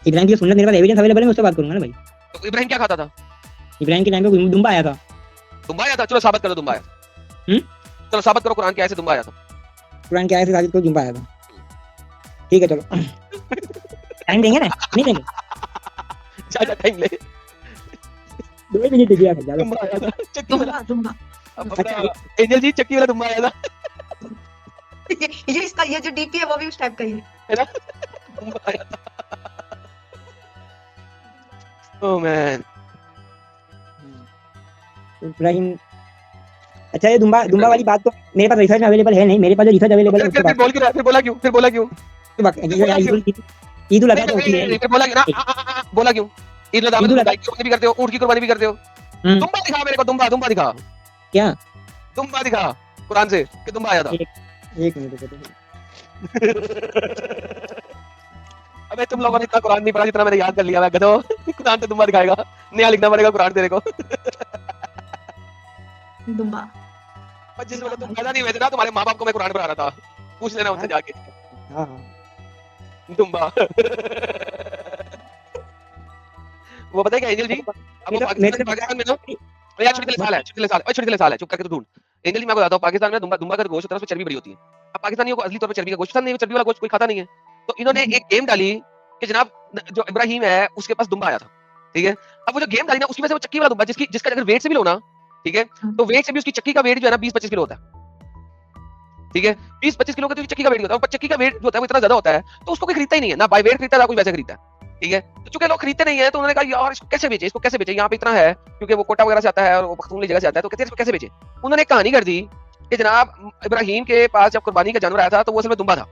इब्राहिम की सुन्नत मेरे पास एविडेंस अवेलेबल है, मैं उससे बात करूंगा ना भाई। तो इब्राहिम क्या खाता था? इब्राहिम के टाइम पे दुम्बा आया था। दुम्बा आया था? चलो साबित करो दुम्बा आया। चलो साबित करो कुरान की आयत से दुम्बा आया था। कुरान की आयत से साबित करो दुम्बा आया था। ठीक है चलो टाइम देंगे ना? नहीं देंगे? ज्यादा टाइम ले। 2 मिनट दिया था ज्यादा। दुम्बा आया था, चक्की वाला दुम्बा अच्छा एंजल जी, चक्की वाला दुम्बा आया था ये इसका ये जो डीपी है वो भी उस टाइप का ही है ना? दुम्बा आया था। Oh man. इब्राहिम अच्छा ये दुम्बा वाली बात तो मेरे पास रिसर्च अवेलेबल है नहीं, मेरे पास जो रिसर्च अवेलेबल है उसके फिर बोल क्यों रहा है? फिर बोला क्यों? ईद उल अजहा होती है। फिर बोला क्यों? ईद उल अजहा गाय की कुर्बानी भी करते हो, ऊंट की कुर्बानी भी करते हो। दुम्बा दिखा मेरे को, दुम्बा दिखा। क्या दुम्बा दिखा कुरान से कि दुम्बा आया था। एक मिनट अबे तुम लोगों ने इतना कुरान नहीं पढ़ा जितना मैंने याद कर लिया। मैं गधो, कुरान से दुम्बा दिखाएगा, नया लिखना पड़ेगा कुरान तेरे को। दुम्बा जिस वक्त तुम पैदा नहीं हुए थे ना, तुम्हारे माँ बाप को मैं कुरान पढ़ा रहा था, पूछ लेना उनसे जाके। हाँ दुम्बा वो पता है क्या एंजल जी, अब पाकिस्तान में ना यार छोटे साल है चुप करके तो ढूंढ। एंजल जी मैं आपको बताता हूँ, पाकिस्तान में दुम्बा का गोश्त होता है, उसमें चर्बी बड़ी होती है। अब पाकिस्तानियों को असली तौर पे चर्बी का गोश्त पसंद नहीं है, चर्बी वाला गोश्त कोई खाता नहीं है। तो इन्होंने एक गेम डाली कि जनाब जो इब्राहिम है उसके पास दुम्बा आया था, ठीक है। अब वो जो गेम डाली ना उसकी वजह से वो चक्की वाला दुम्बा जिसका अगर वेट से भी लो ना, ठीक है, तो वेट से भी उसकी चक्की का वेट जो है ना 20-25 किलो होता है, ठीक है। 20-25 किलो का तो चक्की का वेट होता है, चक्की का वेट जो होता है वो इतना ज्यादा होता है तो उसको कोई खरीदता ही नहीं है, ना बाय वेट खरीदता है ना कोई वैसे खरीदता है, ठीक है। तो चूंकि लोग खरीदते नहीं है तो उन्होंने कहा यार इसको कैसे बेचे, यहाँ पे इतना है, क्योंकि वो कोटा वगैरह से आता है और वो पख्तूनख्वा जगह से आता है, तो कहते हैं इसको कैसे बेचे। उन्होंने एक कहानी कर दी कि जनाब इब्राहिम के पास जब कुर्बानी का जानवर आया था तो वो असल में दुम्बा था।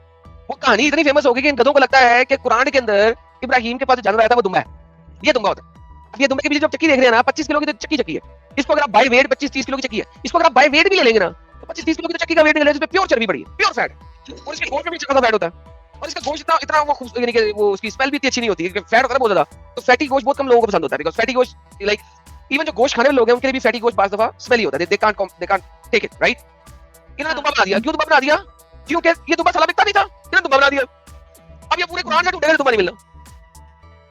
वो कहानी इतनी फेमस हो गई कि इन गधों को लगता है कि कुरान के अंदर इब्राहिम के पास जो जानवर आया था वो दुम्बा है, ये दुम्बा होता है। अब ये दुम्बे के पीछे जब चक्की देख रहे हैं ना, 25 किलो की तो चक्की है, इसको अगर आप बाय वेट 25-30 किलो की चक्की है, इसको अगर आप बाय वेट भी ले लेंगे ना तो 25-30 किलो की चक्की का वेट निकलेगा, जिसमें प्योर चर्बी पड़ी है, प्योर फैट, और इसके गोश्त में भी अच्छा फैट होता है। और इसका गोश्त इतना वो यानी कि वो उसकी स्मेल भी इतनी अच्छी नहीं होती है, फैट होता है बहुत ज्यादा। तो फैटी गोश्त बहुत कम लोगों को पसंद होता है, बिकॉज़ फैटी गोश्त लाइक इवन जो गोश्त खाने वाले लोग हैं उनके लिए भी फैटी गोश्त बार दफा स्मेली होता है, they can't take it, right. इन्होंने दुम्बा बना दिया। क्यों दुम्बा बना दिया? क्योंकि ये दुम्बा साला बिकता नहीं था, इन्होंने दुम्बा बना दिया। अब ये पूरे कुरान से ढूंढेगा दुम्बा नहीं मिलना।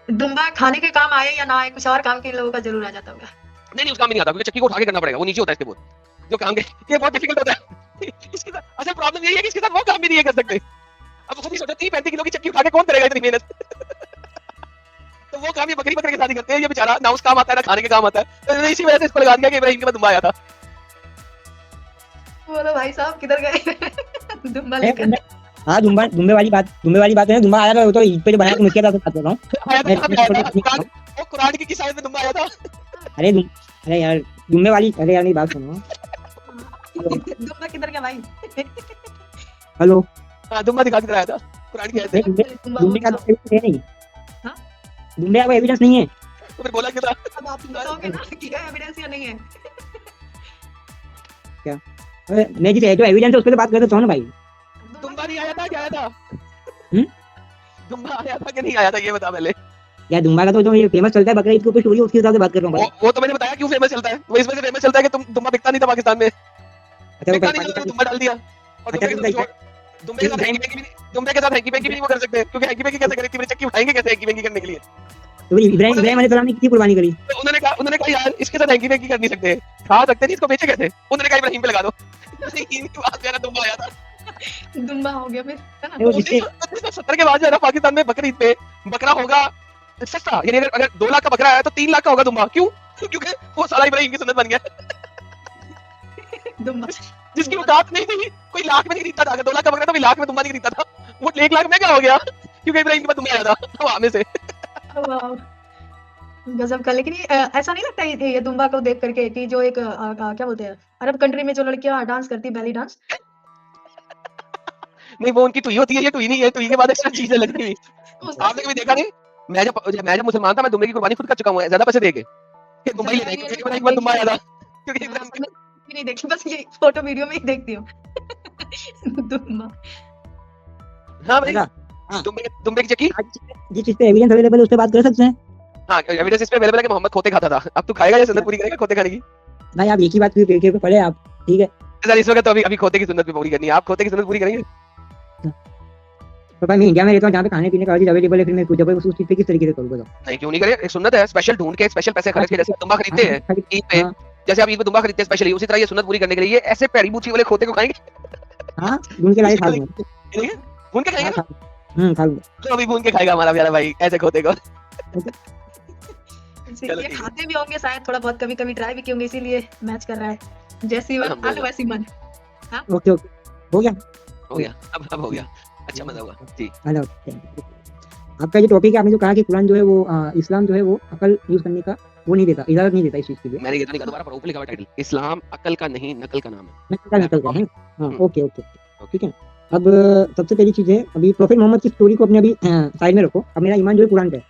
दुम्बा खाने के काम आए या ना आए, कुछ और काम के लोगों का जरूर आ जाता होगा। नहीं उस काम में नहीं आता, क्योंकि चक्की को उठा के करना पड़ेगा, वो नीचे होता है इसके बहुत जो काम के, ये बहुत डिफिकल्ट होता है। इसके साथ अच्छा प्रॉब्लम यही है कि इसके साथ वो काम भी नहीं कर सकते। अब खुद ही सोचो 30-35 किलो की चक्की उठा के कौन करेगा इतनी मेहनत। तो वो काम ये बकरी के साथ ही करते हैं, ये बेचारा ना उस काम आता है ना खाने के काम आता है। तो इसी वजह से इसको लगा दिया कि इब्राहिम के पास दुम्बा आया था। बोलो भाई साहब किधर गए? दुम्बा लेकर। हाँ दुम्बे वाली बात है ना, दुम्बा आया था वो तो ईद पे जो बनाया तुम इसके साथ बात कर रहा हूँ। वो कुरान की किस आयत में दुम्बा आया था? अरे यार दुम्बे वाली, अरे यार मेरी बात सुनो। दुम्बा किधर गया भाई? हेलो हां दुम्बा दिखा किधर आया था कुरान की आयत में? दुम्बे का तो एविडेंस है नहीं। हाँ? दुम्बे का एविडेंस नहीं है तो फिर बोला क्यों था? अब आप बताओगे ना कि क्या एविडेंस या नहीं है? क्या मैं जिस जो एविडेंस है उस पे तो बात करते हो ना भाई। दुम्बा नहीं आया था, क्या आया था? दुम्बा आया था कि नहीं आया था ये बता पहले। यार दुम्बा का तो जो ये फेमस चलता है बकरा ईद के ऊपर स्टोरी, उसके हिसाब से बात कर रहा हूँ भाई। वो तो मैंने बताया क्यों फेमस चलता है, वो इस वजह से फेमस चलता है कि तुम दुम्बा बिकता नहीं था पाकिस्तान में। अच्छा वो दुम्बा डाल दिया और दुम्बे के साथ हैंकी पैंकी भी नहीं वो कर सकते, क्योंकि हैंकी पैंकी कैसे करेंगे, चक्की उठाएंगे कैसे हैंकी पैंकी करने के लिए? तो इब्राहिम अलैहिस्सलाम ने कितनी कुर्बानी करी? तो उन्होंने कहा यार इसके साथ हैंकी पैंकी कर नहीं सकते, खा सकते नहीं, इसको बेचे कैसे? उन्होंने कहा इब्राहिम पे लगा दो। दुम्बा आया था, दुम्बा हो गया फिर, है ना? 1970 के बाद जो है ना पाकिस्तान में बकरीद पे बकरा होगा सस्ता, यानी अगर 2 लाख का बकरा है तो 3 लाख का होगा दुम्बा। क्यों? क्योंकि वो साला इब्राहिम की सुन्नत बन गया। दुम्बा जिसकी औकात नहीं थी, कोई लाख में नहीं खरीदता था, अगर 2 लाख का बकरा था, कोई लाख में दुम्बा नहीं खरीदता था, वो 1 लाख में क्या हो गया? क्योंकि इब्राहिम के बाद तुम्हें आया था हवा में से। वाह! गज़ब का। लेकिन ये ऐसा नहीं लगता ये दुम्बा को देख करके कि जो एक क्या बोलते हैं अरब कंट्री में जो लड़कियाँ डांस करती हैं बेली डांस? नहीं वो उनकी टुई होती है, ये टुई नहीं है, टुई के बाद एक्स्ट्रा चीजें लगती हुई। उसका आपने कभी देखा नहीं? मैं जब मुसलमान था मैं दुम्बे की कुर्बानी खुद कर चुका हूँ ज्यादा पैसे दे के। कि दुम्बा ही ले जाएंगे, क्योंकि इब्राहिम के बाद दुम्बा आया था। क्योंकि मैंने इब्राहिम भी नहीं देखी, बस ये फोटो वीडियो में ही देखती हूँ। दुम्बा। हाँ भाई, देखा? हाँ। दुम्बे की चक्की। जिस चीज पे एविडेंस अवेलेबल है उस पे बात कर सकते हैं। हाँ, एविडेंस इस पे अवेलेबल है कि मोहम्मद खोते खाता था। अब तू खाएगा या सुन्नत पूरी करेगा खोते खाने की? भाई आप एक ही बात पे पढ़े आप, ठीक है? सर इस वक्त तो अभी खोते की सुन्नत भी पूरी करनी है। आप खोते की सुन्नत पूरी करेंगे? तो भाई मैं इंडिया में रहता हूँ जहाँ पे खाने पीने का चीज अवेलेबल है, फिर मैं जबरदस्ती उस चीज पे किस तरीके से करूँ बताओ? नहीं क्यों नहीं करे? एक सुन्नत है, स्पेशल ढूंढ के स्पेशल पैसे खर्च के, जैसे दुम्बा खरीदते हैं ईद पे, हाँ। जैसे आप ईद पे दुम्बा खरीदते हैं स्पेशली, उसी तरह ये सुन्नत पूरी करने के लिए ये ऐसे पैड़ी बूची वाले खोते को खाएंगे। हाँ ढूंढ के लाके खा लूंगा। ठीक है? भून के खाएंगे ना? खा लूंगा। तो अभी भून के खाएगा हमारा प्यारा भाई ऐसे खोते को। चलो ये ठीक है। खाते भी होंगे शायद थोड़ा बहुत, कभी-कभी ट्राई भी किए होंगे, इसीलिए मैच कर रहा है। जैसी अन्न अल्हम्दुलिल्लाह। वैसी मन। ओके ओके हो गया। हो गया, अब हो गया। अच्छा मजा हुआ जी। हेलो आपका जो टॉपिक है, आपने जो कहा कि कुरान जो है वो इस्लाम जो है वो अकल यूज करने का वो नहीं देता, इजाजत नहीं देता इस चीज के लिए। मैंने ये तो नहीं कहा, दोबारा पढ़ो, ऊपर लिखा हुआ टाइटल, इस्लाम अकल का नहीं नकल का नाम है। निकल का है। हाँ हम्म। ओके ओके ठीक है। अब सबसे पहली चीज है, अभी प्रोफेट मोहम्मद की स्टोरी को अपने अभी साइड में रखो। अब मेरा ईमान जो है कुरान पे है।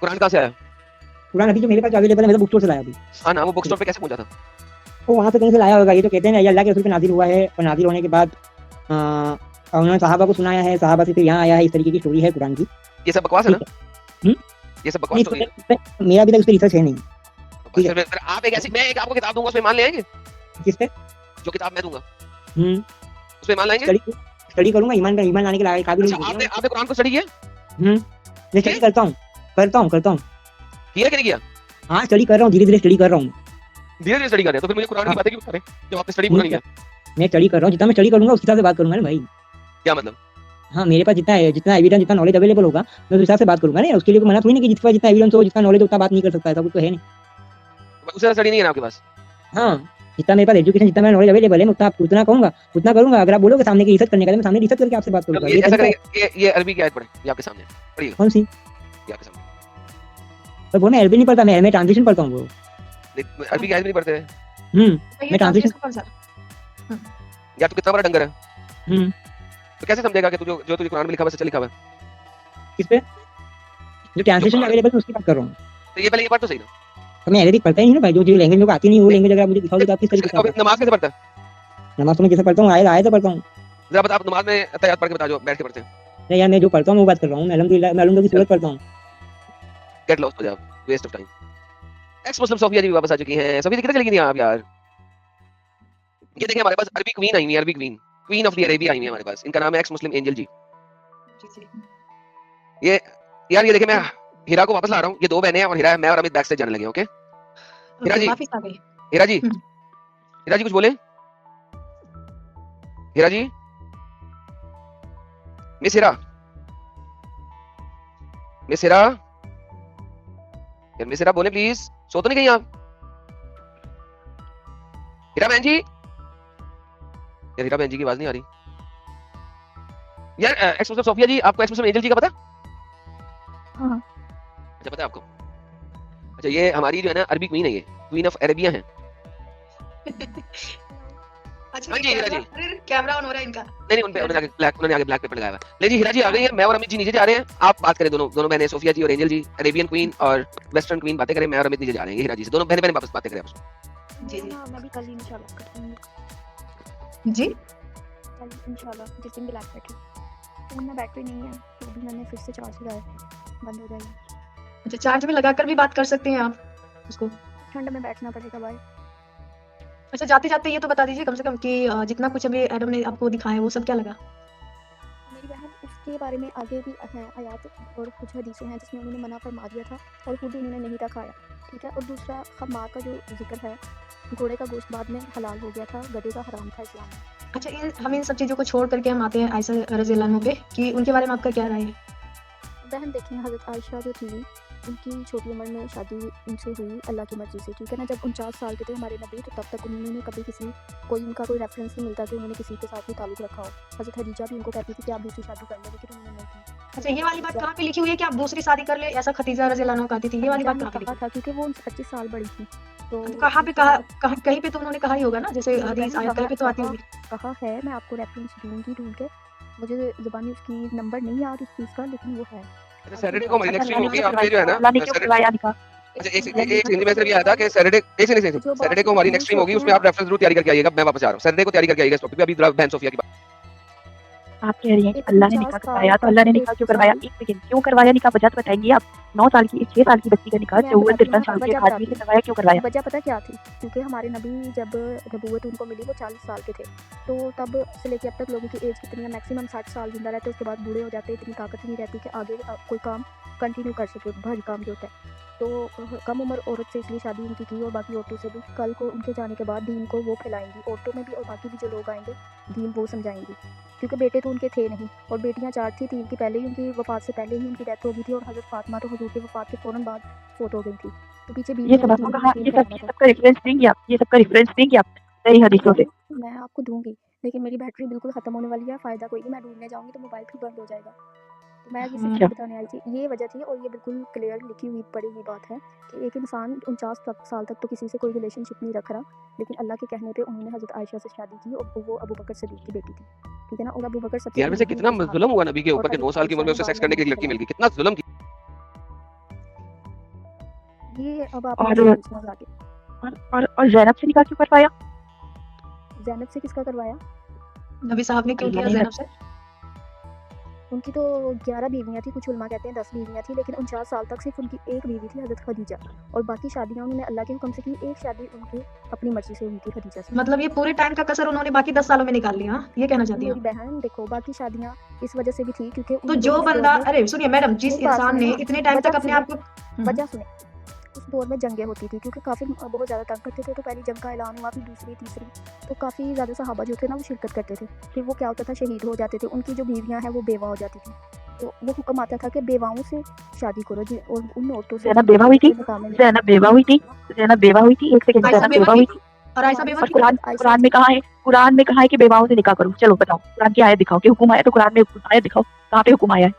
कुरान कहाँ से आया? कुरान अभी जो मेरे पास अवेलेबल है, मेरा बुक स्टोर से लाया अभी। हाँ ना, वो बुक स्टोर पे कैसे पहुंचा था? वो वहाँ से कहीं से लाया होगा। ये तो कहते हैं ये अल्लाह के रसूल पे नाजिल हुआ है, और नाजिल होने के बाद उन्होंने सहाबा को सुनाया है, सहाबा से फिर यहाँ आया है। इस तरीके की स्टोरी है कुरान की। ये सब बकवास है ना? हम्म? ये सब बकवास नहीं, स्टोरी है। इस पे मेरा अभी तक उस पर रिसर्च है नहीं। ठीक है। फिर आप एक ऐसी, मैं एक आपको किताब दूंगा उसमें मान ले आएंगे? किस पे? जो किताब मैं दूंगा हम्म उसमें मान लाएंगे? स्टडी करूंगा, ईमान लाने के काबिल अच्छा हूँ। आपने कुरान को स्टडी किया? मैं स्टडी करता हूँ किया कि नहीं किया? हाँ स्टडी कर रहा हूँ, धीरे धीरे स्टडी कर रहा हूँ। धीरे धीरे स्टडी कर रहे हैं तो फिर मुझे कुरान की बातें क्यों कर रहे हैं जब आपने स्टडी पूरा नहीं किया? मैं स्टडी कर रहा हूँ, जितना मैं स्टडी करूंगा उस हिसाब से बात करूंगा ना भाई। क्या मतलब? हाँ मेरे पास जितना एविडेंस, जितना नॉलेज अवेलेबल होगा मैं उस हिसाब से बात करूंगा ना। उसके लिए कोई मना थोड़ी नहीं कि जिसके पास जितना एविडेंस हो, जितना नॉलेज उतना बात नहीं कर सकता है, ऐसा कुछ तो है नहीं। उससे स्टडी नहीं है ना आपके पास? हाँ जितना मेरे पास एजुकेशन, जितना मेरा नॉलेज अवेलेबल है, उतना कहूंगा, उतना करूंगा। अगर आप बोलोगे सामने की रिसर्च करने का, तो मैं सामने रिसर्च करके आपसे बात चलो करूंगा। ये ऐसा करेंगे, ये अरबी की आयत पढ़े, ये आपके सामने पढ़िएगा, कौन सी? ये आपके सामने। पर वो मैं अरबी नहीं पढ़ता, मैं ट्रांसलेशन पढ़ता हूँ वो। अरबी की आयत भी नहीं पढ़ते हैं ये मैं ट्रांसलेशन कौन सा? यार? तू कितना बड़ा डंगर है, हम्म तो कैसे समझेगा कि जो तुझे कुरान में लिखा हुआ है सच लिखा हुआ है? किस पे? जो ट्रांसलेशन अवेलेबल है उसकी बात कर रहा हूँ। तो ये पहले ये पढ़ तो सही ना। तो मैं अरबिक पढ़ता ही नहीं ना भाई। जो लैंग्वेज को आती नहीं वो लैंग्वेज अगर आप मुझे दिखाओगे तो आप किस तरीके से अबे नमाज कैसे पढ़ता है? नमाज तो मैं जैसे पढ़ता हूँ आया तो पढ़ता हूँ। जरा बता, आप नमाज में अत्तहियात पढ़ के बता, जो बैठ के पढ़ते हैं। नहीं यार, मैं जो पढ़ता हूँ वो बात कर रहा हूँ। मैं अल्हम्दुलिल्लाह की सूरत पढ़ता हूँ। गेट लॉस्ट हो जाओ, waste of time. Ex Muslim Sofia ji भी वापस आ चुकी हैं। सोफिया किधर चली गई आप यार? ये देखिए हमारे पास अरबी क्वीन आई हुई है, अरबी क्वीन ऑफ द अरेबिया आई हुई है हमारे पास। इनका नाम है एक्स मुस्लिम एंजल जी। ये यार ये देखिए, मैं हीरा को वापस ला रहा हूँ। ये दो बहनें हैं और हीरा है, मैं और अमित बैक से जाने लगे। ओके हीरा जी, वापस आ गई। हीरा जी कुछ बोले? हीरा जी, मिस हीरा यार, मिस हीरा बोले प्लीज। सो तो नहीं गई आप? हीरा बहन जी, यार हीरा बहन जी की आवाज नहीं आ रही यार। एक्स मुस्लिम सोफिया जी, आपको एक्स मुस्लिम एंजल जी का पता? हाँ। अच्छा पता है आपको? अच्छा ये हमारी जो है ना अरबी क्वीन है, ये क्वीन ऑफ अरेबिया है। अच्छा हाँ जी, हीरा जी। अरे कैमरा ऑन हो रहा है इनका। नहीं उन्होंने आगे ब्लैक पेपर लगाया हुआ है। ले जी हीरा जी आ गई है, मैं और अमित जी नीचे जा रहे हैं। आप बात करें, दोनों बहनें सोफिया जी और एंजल जी, अरेबियन क्वीन और वेस्टर्न क्वीन बातें करें। मैं और अमित नीचे जा रहे हैं हीरा जी से, दोनों बहनें वापस बातें करें आपस में। जी हाँ मैं भी कल इंशाल्लाह करूँगी। जी कल इंशाल्लाह जिस दिन ब्लैक बैटरी, फोन में बैटरी नहीं है तो भी मैंने फिर से चार्ज लगाया, बंद हो जाएगी। अच्छा, चार्ज में लगाकर भी बात कर सकते हैं आप उसको? ठंड में बैठना पड़ेगा भाई। अच्छा, जाते जाते ये तो बता दीजिए कम से कम कि जितना कुछ अभी एडम ने आपको दिखाया वो सब क्या लगा? मेरी बहन उसके बारे में आगे भी हैं आयात और कुछ हदीसें हैं जिसमें उन्होंने मना फरमा दिया था और खुद उन्होंने नहीं था खाया। ठीक है। और दूसरा खम्मार का जो जिक्र है, घोड़े का गोश्त बाद में हलाल हो गया था, गधे का हराम था इस्लाम में। अच्छा, हम इन सब चीज़ों को छोड़ करके हम आते हैं आयशा रज़ियल्लाहु अन्हा पे कि उनके बारे में आपका क्या राय है? बहन देखें, हज़रत आयशा जो थी उनकी छोटी उम्र में शादी उनसे हुई अल्लाह की मर्ज़ी से। ठीक है ना। जब 49 साल के थे हमारे नबी, तो तब तक उन्होंने कभी उनका कोई रेफरेंस नहीं मिलता कि उन्होंने किसी के साथ भी ताल्लुक़ रखा हो। हज़रत खदीजा भी उनको कहती थी कि आप दूसरी शादी कर लो, लेकिन उन्होंने नहीं की। अच्छा, ये वाली बात कहाँ पे लिखी हुई है कि आप दूसरी शादी कर ले, ऐसा खदीजा रज़ियल्लाहु अन्हा कहती थी, ये वाली बात खदीजा कहाँ ने पे लिखी कहा था क्योंकि वो उनसे 25 साल बड़ी थी। तो है? तो कहाँ पे उसके कहा, बाद कहीं पे तो उन्होंने कहा ही होगा ना, जैसे मेरी हदीस बहन आयत कहीं पे तो आती कहा होगी। कहा है, मैं आपको रेफरेंस दूँगी ढूँढ के। मुझे ज़ुबानी उसकी नंबर नहीं याद उस चीज़ का, लेकिन वो है। अच्छा, आगे सैटरडे को हमारी बताइए। नेक्स्ट स्ट्रीम होगी, अल्लाह आपने जो है ना ने क्यों सैटरडे, करवाया निकाह? अच्छा एक अल्लाह ने एक हिंदी में जो सिर्फ ये आया था कि सैटरडे, एक सेकंड जो बात सैटरडे को हमारी नहीं नेक्स्ट स्ट्रीम होगी, होती उसमें है आप रेफरेंस जरूर तैयारी करके आइएगा, मैं वापस आ रहा हूँ। सैटरडे को तैयारी करके आइएगा इस टॉपिक पे। अभी बहन सोफिया की बात। आप कह रही हैं कि एक अल्लाह ने 49 निकाह साल करवाया, तो अल्लाह ने तक निकाह 1 क्यों करवाया? साल एक सेकंड, क्यों करवाया निकाह? वजह तो बताएंगी आप। 9 साल की 6 साल की बच्ची का निकाह मैं 54 बताती हूँ 53 ना, साल के वजह एक आदमी बताती से हूँ। करवाया, क्यों करवाया? वजह पता क्या थी? क्योंकि हमारे नबी जब नबूवत उनको मिली वो 40 साल के थे, तो तब से लेके अब तक लोगों की एज कितनी है? मैक्सिमम 60 साल जिंदा रहते, उसके बाद बूढ़े हो जाते, इतनी ताकत नहीं रहती कि आगे कोई काम कंटिन्यू कर सके, भारी काम जो होता है। तो कम उम्र औरत से इसलिए शादी उनकी की, और बाकी औरतों से भी। कल को उनके जाने के बाद दीन को वो फैलाएंगी, औरतों में भी, और बाकी भी जो लोग आएंगे दीन वो समझाएंगी। क्योंकि बेटे तो उनके थे नहीं, और बेटियां 4 थी, 3 की पहले ही उनकी वफात से पहले ही उनकी डेथ हो गई थी, और हज़रत फातिमा तो हुजूर की वफात के फ़ौरन बाद फ़ौत हो गई थी। तो पीछे ये बीवियों सब ने आपको 3 कहा, दीन ये फैलाना था। सब का रेफरेंस देंगी आप? ये सब का रेफरेंस देंगी आप सही हदीसों से? मैं आपको दूँगी, लेकिन मेरी बैटरी बिल्कुल ख़त्म होने वाली है, फ़ायदा कोई नहीं, मैं ढूँढने जाऊँगी तो मोबाइल फिर बंद हो जाएगा। तो मैं ये सिर्फ अच्छा, ये बताने आई थी, ये वजह थी, और ये बिल्कुल क्लियर लिखी हुई पढ़ी हुई बात है कि एक इंसान 49 साल तक तो किसी से कोई रिलेशनशिप नहीं रख रहा, लेकिन अल्लाह के कहने पे उन्होंने हज़रत आयशा से शादी की, और वो अबू बकर सिद्दीक़ की बेटी थी, ठीक है ना? और अबू बकर सबसे यार वैसे करीबी कितना उनके जुल्म सहाबा हुआ थे, नबी के और ऊपर कि 9 हज़रत साल की उम्र में आयशा उसे ने सेक्स बाद करने में की एक मौत लड़की मिल दिलाई। गई, कितना जुल्म किया। ये अब आप और मुझसे पूछना आगे। और ज़ैनब से निकाह क्यों करवाया? ज़ैनब से किसका करवाया? नबी साहब ने क्यों अल्लाह किया ने ज़ैनब से? उनकी तो 11 बीवियाँ थी, कुछ उलमा कहते हैं 10 बीवियाँ थी, लेकिन 49 साल तक सिर्फ उनकी एक बीवी थी, हज़रत खदीजा, और बाकी शादियाँ उन्होंने अल्लाह के हुक्म से की। एक शादी उनकी अपनी मर्जी से हुई थी खदीजा से। मतलब ये पूरे टाइम का कसर उन्होंने बाकी 10 सालों में निकाल लिया, हाँ? ये कहना चाहती हैं मेरी आप? बहन देखो, बाकी शादियाँ इस वजह से भी थी क्योंकि तो उनको जो उस दौर बंदा, में अरे सुनिए मैडम, जिस मेरी बात इंसान सुने ने ना, इतने टाइम वजह तक अपने सुने, आप को वजह सुने। उस दौर में जंगें होती थी क्योंकि काफ़ी बहुत ज़्यादा तंग करते थे, तो पहली जंग का ऐलान हुआ, फिर दूसरी, तीसरी, तो काफ़ी ज़्यादा सहाबा जो थे ना वो शिरकत करते थे। फिर वो क्या होता था, शहीद हो जाते थे, उनकी जो बीवियाँ हैं वो बेवा हो जाती थी, तो वो हुक्म आता था कि बेवाओं से शादी करो जी, और उन औरतों से ज़ैनब बेवा हुई थी? मुकाबले में। ज़ैनब बेवा हुई थी? ज़ैनब बेवा हुई थी? एक सेकंड, आयशा ज़ैनब बेवा बेवा थी? हुई थी? और आयशा हमारी बेवा और थी? कुरान हज़रत आयशा कुरान में थी। कहाँ है? कुरान में कहाँ है कि बेवाओं से निकाह करो? चलो बताओ, कुरान की आयत दिखाओ कि हुक्म आया तो कुरान में आयत दिखाओ, कहाँ पे हुक्म आया है?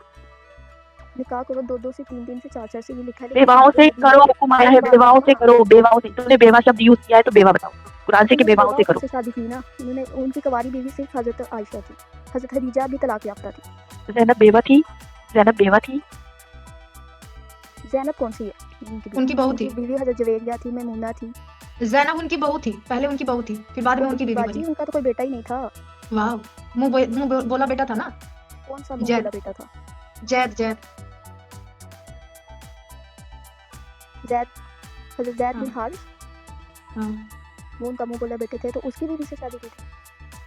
निकाह करो 2-2 से 3-3 से 4-4 से, ये लिखा है, लेकिन बेवाओं हमारे से नबी करो ने हुक्म आया मेरी है, बात बेवाओं सुनो से ना, करो, बेवाओं से। तुमने बेवा शब्द यूज किया है तो बेवा बताओ, कुरान से कि उन्होंने बेवाओं बेवा से करो। औरतों से शादी की ना, उन्होंने, उनकी कुंवारी बीवी सिर्फ हज़रत आयशा थी, हज़रत खदीजा भी तलाक याफ्ता थी। ज़ैनब बेवा थी? ज़ैनब बेवा थी? ज़ैनब कौन सी है? उनकी बहू उनकी थी। बीवी हज़रत जवेरिया थी, मैमूना थी। ज़ैनब उनकी बहू थी, पहले उनकी बहू थी, फिर बाद में वो उनकी बीवी बाजी, बनी। उनका तो कोई बेटा ही नहीं था। वाह! मुँह बोला बेटा था ना? कौन सा मुँह जैद, बोला बेटा था? जैद। ज़ैद, हज़रत ज़ैद हाँ। बिन हारिस, हाँ, वो उनका मुँह बोला बेटे थे, तो उसकी बीवी से शादी की थी।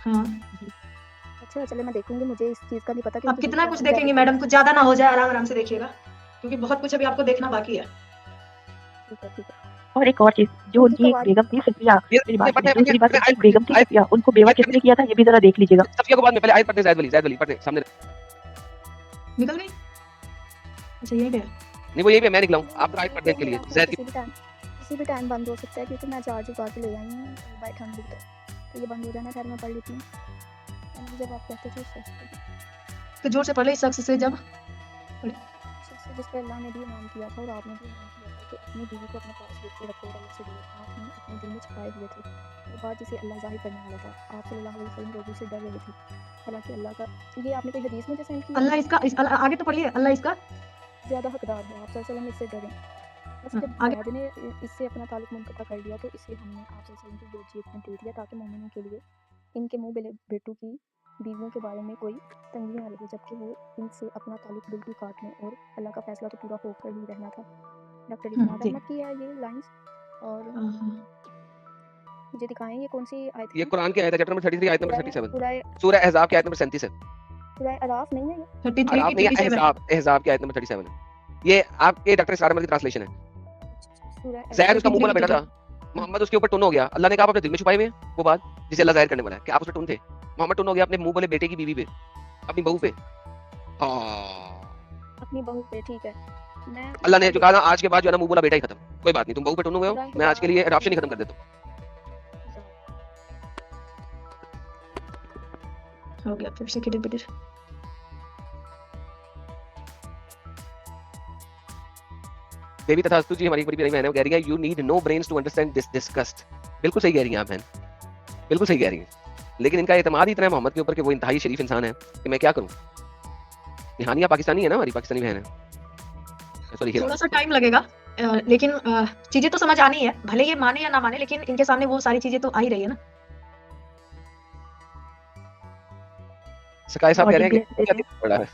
हाँ। अच्छा, चले मैं देखूँगी, मुझे इस चीज़ का नहीं पता कि आप उनकी कितना बीवी कुछ ज़ैनब देखेंगी थी। मैडम, कुछ ज़्यादा ना हो जाए, आराम-आराम से देखिएगा, क्योंकि बहुत कुछ अभी आपको देखना बाकी है। ठीक है। और एक और चीज़, जो उनकी उनकी कुंवारी बेगम थी सफिया, ये मेरी बात पढ़ने सुनिए, दूसरी बात, पढ़ने उनकी बेगम थी सफिया, उनको बेवा किसने किया था ये भी जरा देख लीजिएगा। सफिया को बाद में, पहले आयत पढ़ते, ज़ैद वली पढ़ते सामने। निकल गई? अच्छा यहीं पे है। नहीं वो यही पे मैं निकला हूँ, आप आयत पढ़ने के लिए मेरा ज़ैद की। किसी भी टाइम बंद हो सकता है, क्योंकि मैं चार्ज उतार के ले आई हूँ बाई ठंड बुक, तो ये बंद हो जाना, खैर मैं पढ़ लेती हूँ। जब आप कहते थे तो जोर से पढ़ ले, इस शख्स से जब शख्स जिस पर अल्लाह ने भी इनाम किया था और आपने भी इनाम किया था कि अपनी बीवी को अपने पास लेके रखो और अल्लाह से दूर, आपने अपने दिल में छुपाए हुए थे, वो बात जिसे अल्लाह ज़ाहिर करने वाला था। आप सल्लल्लाहु अलैहि वसल्लम लोगों से डर रहे थे, हालांकि अल्लाह का, ये आपने कोई हदीस में जो सेंड किया, अल्लाह आगे तो पढ़िए, अल्लाह इसका ज़्यादा हकदार है, आप सल्लल्लाहु अलैहि वसल्लम इससे डरें। बस हाँ, जब आगे। बाद ने इससे अपना ताल्लुक मुनक़ता कर लिया, तो इसे हमने आप सल्लल्लाहु अलैहि वसल्लम को वसीयत दे दिया, ताकि मोमिनों के लिए इनके मुँह बेटों की बीवियों के बारे में कोई तंगी ना रहे, जबकि वो इनसे अपना ताल्लुक बिल्कुल काट लें, और अल्लाह का फैसला तो पूरा होकर ही रहना था। डॉक्टर इस्मात जी। अहमद की है ये लाइन्स, और मुझे दिखाएं ये कौन सी आयत ये है? कुरान की आयत है, चैप्टर नंबर 33 आयत नंबर 37, सूरह सूरह अहज़ाब की आयत नंबर 37 है। अराफ नहीं है ये? 33 अराफ की नहीं है, 37 अहज़ाब की आयत नंबर 37 है। ये आपके डॉक्टर इस्रार अहमद की ट्रांसलेशन है। सूरह ज़ैद उसका मुंह 33 बोला बेटा था, मोहम्मद उसके ऊपर टुन हो गया, अल्लाह ने कहा आप अपने दिल में छुपाए हुए हैं वो बात जिसे अल्लाह ज़ाहिर करने वाला है कि आप उसमें टुन थे। मोहम्मद टुन हो गया अपने मुंह बोले बेटे की बीवी पे, अपनी बहू पे। हाँ, अपनी बहू पे, ठीक है। मैं अल्लाह ने जो कहा ना आज के बाद जो है ना मुंह बोला बेटा ही खत्म, कोई बात नहीं, तुम बहू पे टुन हुए हो, मैं आज के लिए अडॉप्शन ही खत्म कर देता हूँ। हो गया, फिर से रिपीटेड। देवी तथास्तु जी हमारी एक बड़ी प्यारी बहन है, वो कह रही है you need no brains to understand this disgust. बिल्कुल सही कह रही हैं आप बहन, बिल्कुल सही कह रही हैं, लेकिन इनका एतमाद ही इतना है मोहम्मद के ऊपर कि वो इंतहाई शरीफ इंसान है कि मैं क्या करूं। निहानिया पाकिस्तानी है ना, हमारी पाकिस्तानी बहन है, सॉरी थोड़ा सा टाइम लगेगा, लेकिन चीजें तो समझ आनी है, भले ये माने या ना माने, लेकिन इनके सामने वो सारी चीजें तो आ ही रही है ना। सकाई साहब कह रहे हैं लॉजिक कि क्या दिक्कत पड़ा है।